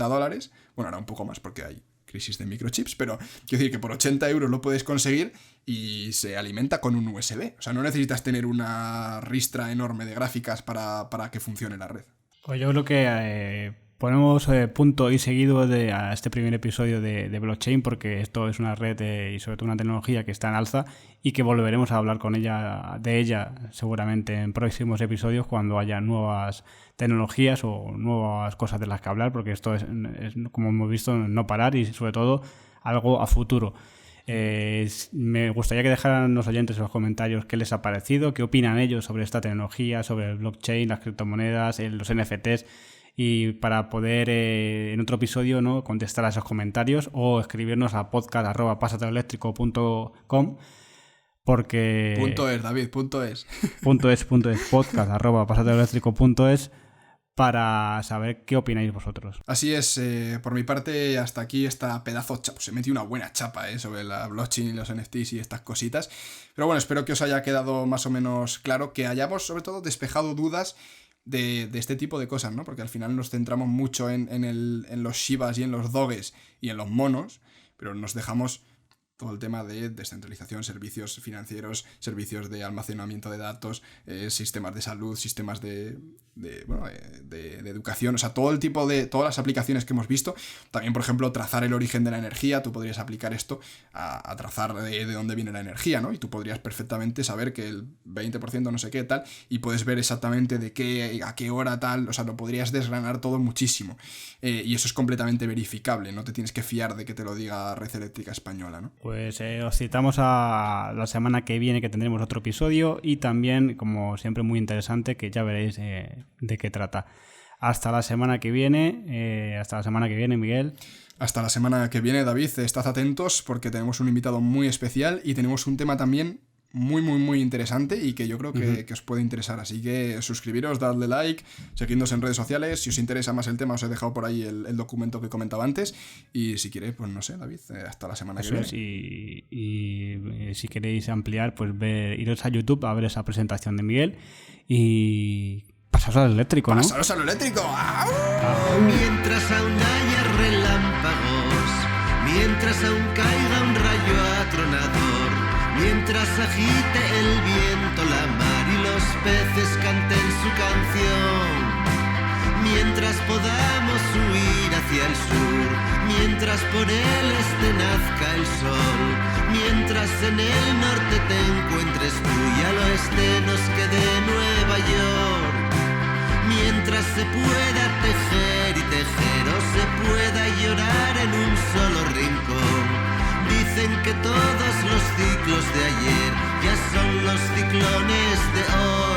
Bueno, ahora un poco más porque hay crisis de microchips, pero quiero decir que por 80 euros lo puedes conseguir y se alimenta con un USB. O sea, no necesitas tener una ristra enorme de gráficas para que funcione la red. Pues yo creo que ponemos punto y seguido a este primer episodio de blockchain, porque esto es una red y sobre todo una tecnología que está en alza y que volveremos a hablar de ella seguramente en próximos episodios cuando haya nuevas tecnologías o nuevas cosas de las que hablar, porque esto es como hemos visto, no parar y sobre todo algo a futuro. Me gustaría que dejaran los oyentes en los comentarios qué les ha parecido, qué opinan ellos sobre esta tecnología, sobre el blockchain, las criptomonedas, los NFTs, y para poder en otro episodio, ¿no?, contestar a esos comentarios o escribirnos a podcast@pasateléctrico.com, porque... .es, David, .es. podcast@pasateléctrico.es, para saber qué opináis vosotros. Así es, por mi parte, hasta aquí esta pedazo chapa. Se metió una buena chapa sobre la blockchain, los NFTs y estas cositas. Pero bueno, espero que os haya quedado más o menos claro, que hayamos sobre todo despejado dudas de este tipo de cosas, ¿no? Porque al final nos centramos mucho en los Shibas y en los Doges y en los monos, pero nos dejamos todo el tema de descentralización, servicios financieros, servicios de almacenamiento de datos, sistemas de salud, sistemas de educación, o sea, todo el tipo de... todas las aplicaciones que hemos visto. También, por ejemplo, trazar el origen de la energía. Tú podrías aplicar esto a trazar de dónde viene la energía, ¿no? Y tú podrías perfectamente saber que el 20% no sé qué tal, y puedes ver exactamente a qué hora tal, o sea, lo podrías desgranar todo muchísimo. Y eso es completamente verificable, no te tienes que fiar de que te lo diga Red Eléctrica Española, ¿no? Pues os citamos a la semana que viene, que tendremos otro episodio, y también, como siempre, muy interesante, que ya veréis de qué trata. Hasta la semana que viene, Miguel. Hasta la semana que viene, David. Estad atentos porque tenemos un invitado muy especial y tenemos un tema también muy, muy, muy interesante y que yo creo que os puede interesar. Así que suscribiros, dadle like, seguidnos en redes sociales. Si os interesa más el tema, os he dejado por ahí el documento que comentaba antes. Y si queréis, pues no sé, David, hasta la semana que viene. Y si queréis ampliar, pues iros a YouTube a ver esa presentación de Miguel y pasaros al eléctrico, ¿no? ¡Pasaros al eléctrico! ¡Au! Mientras aún haya relámpagos, mientras aún caiga un rayo atronador, mientras agite el viento la mar y los peces canten su canción, mientras podamos huir hacia el sur, mientras por el este nazca el sol, mientras en el norte te encuentres tú y al oeste nos quede Nueva York, mientras se pueda tejer y tejer o se pueda llorar en un solo rincón. Dicen que todos los ciclos de ayer ya son los ciclones de hoy.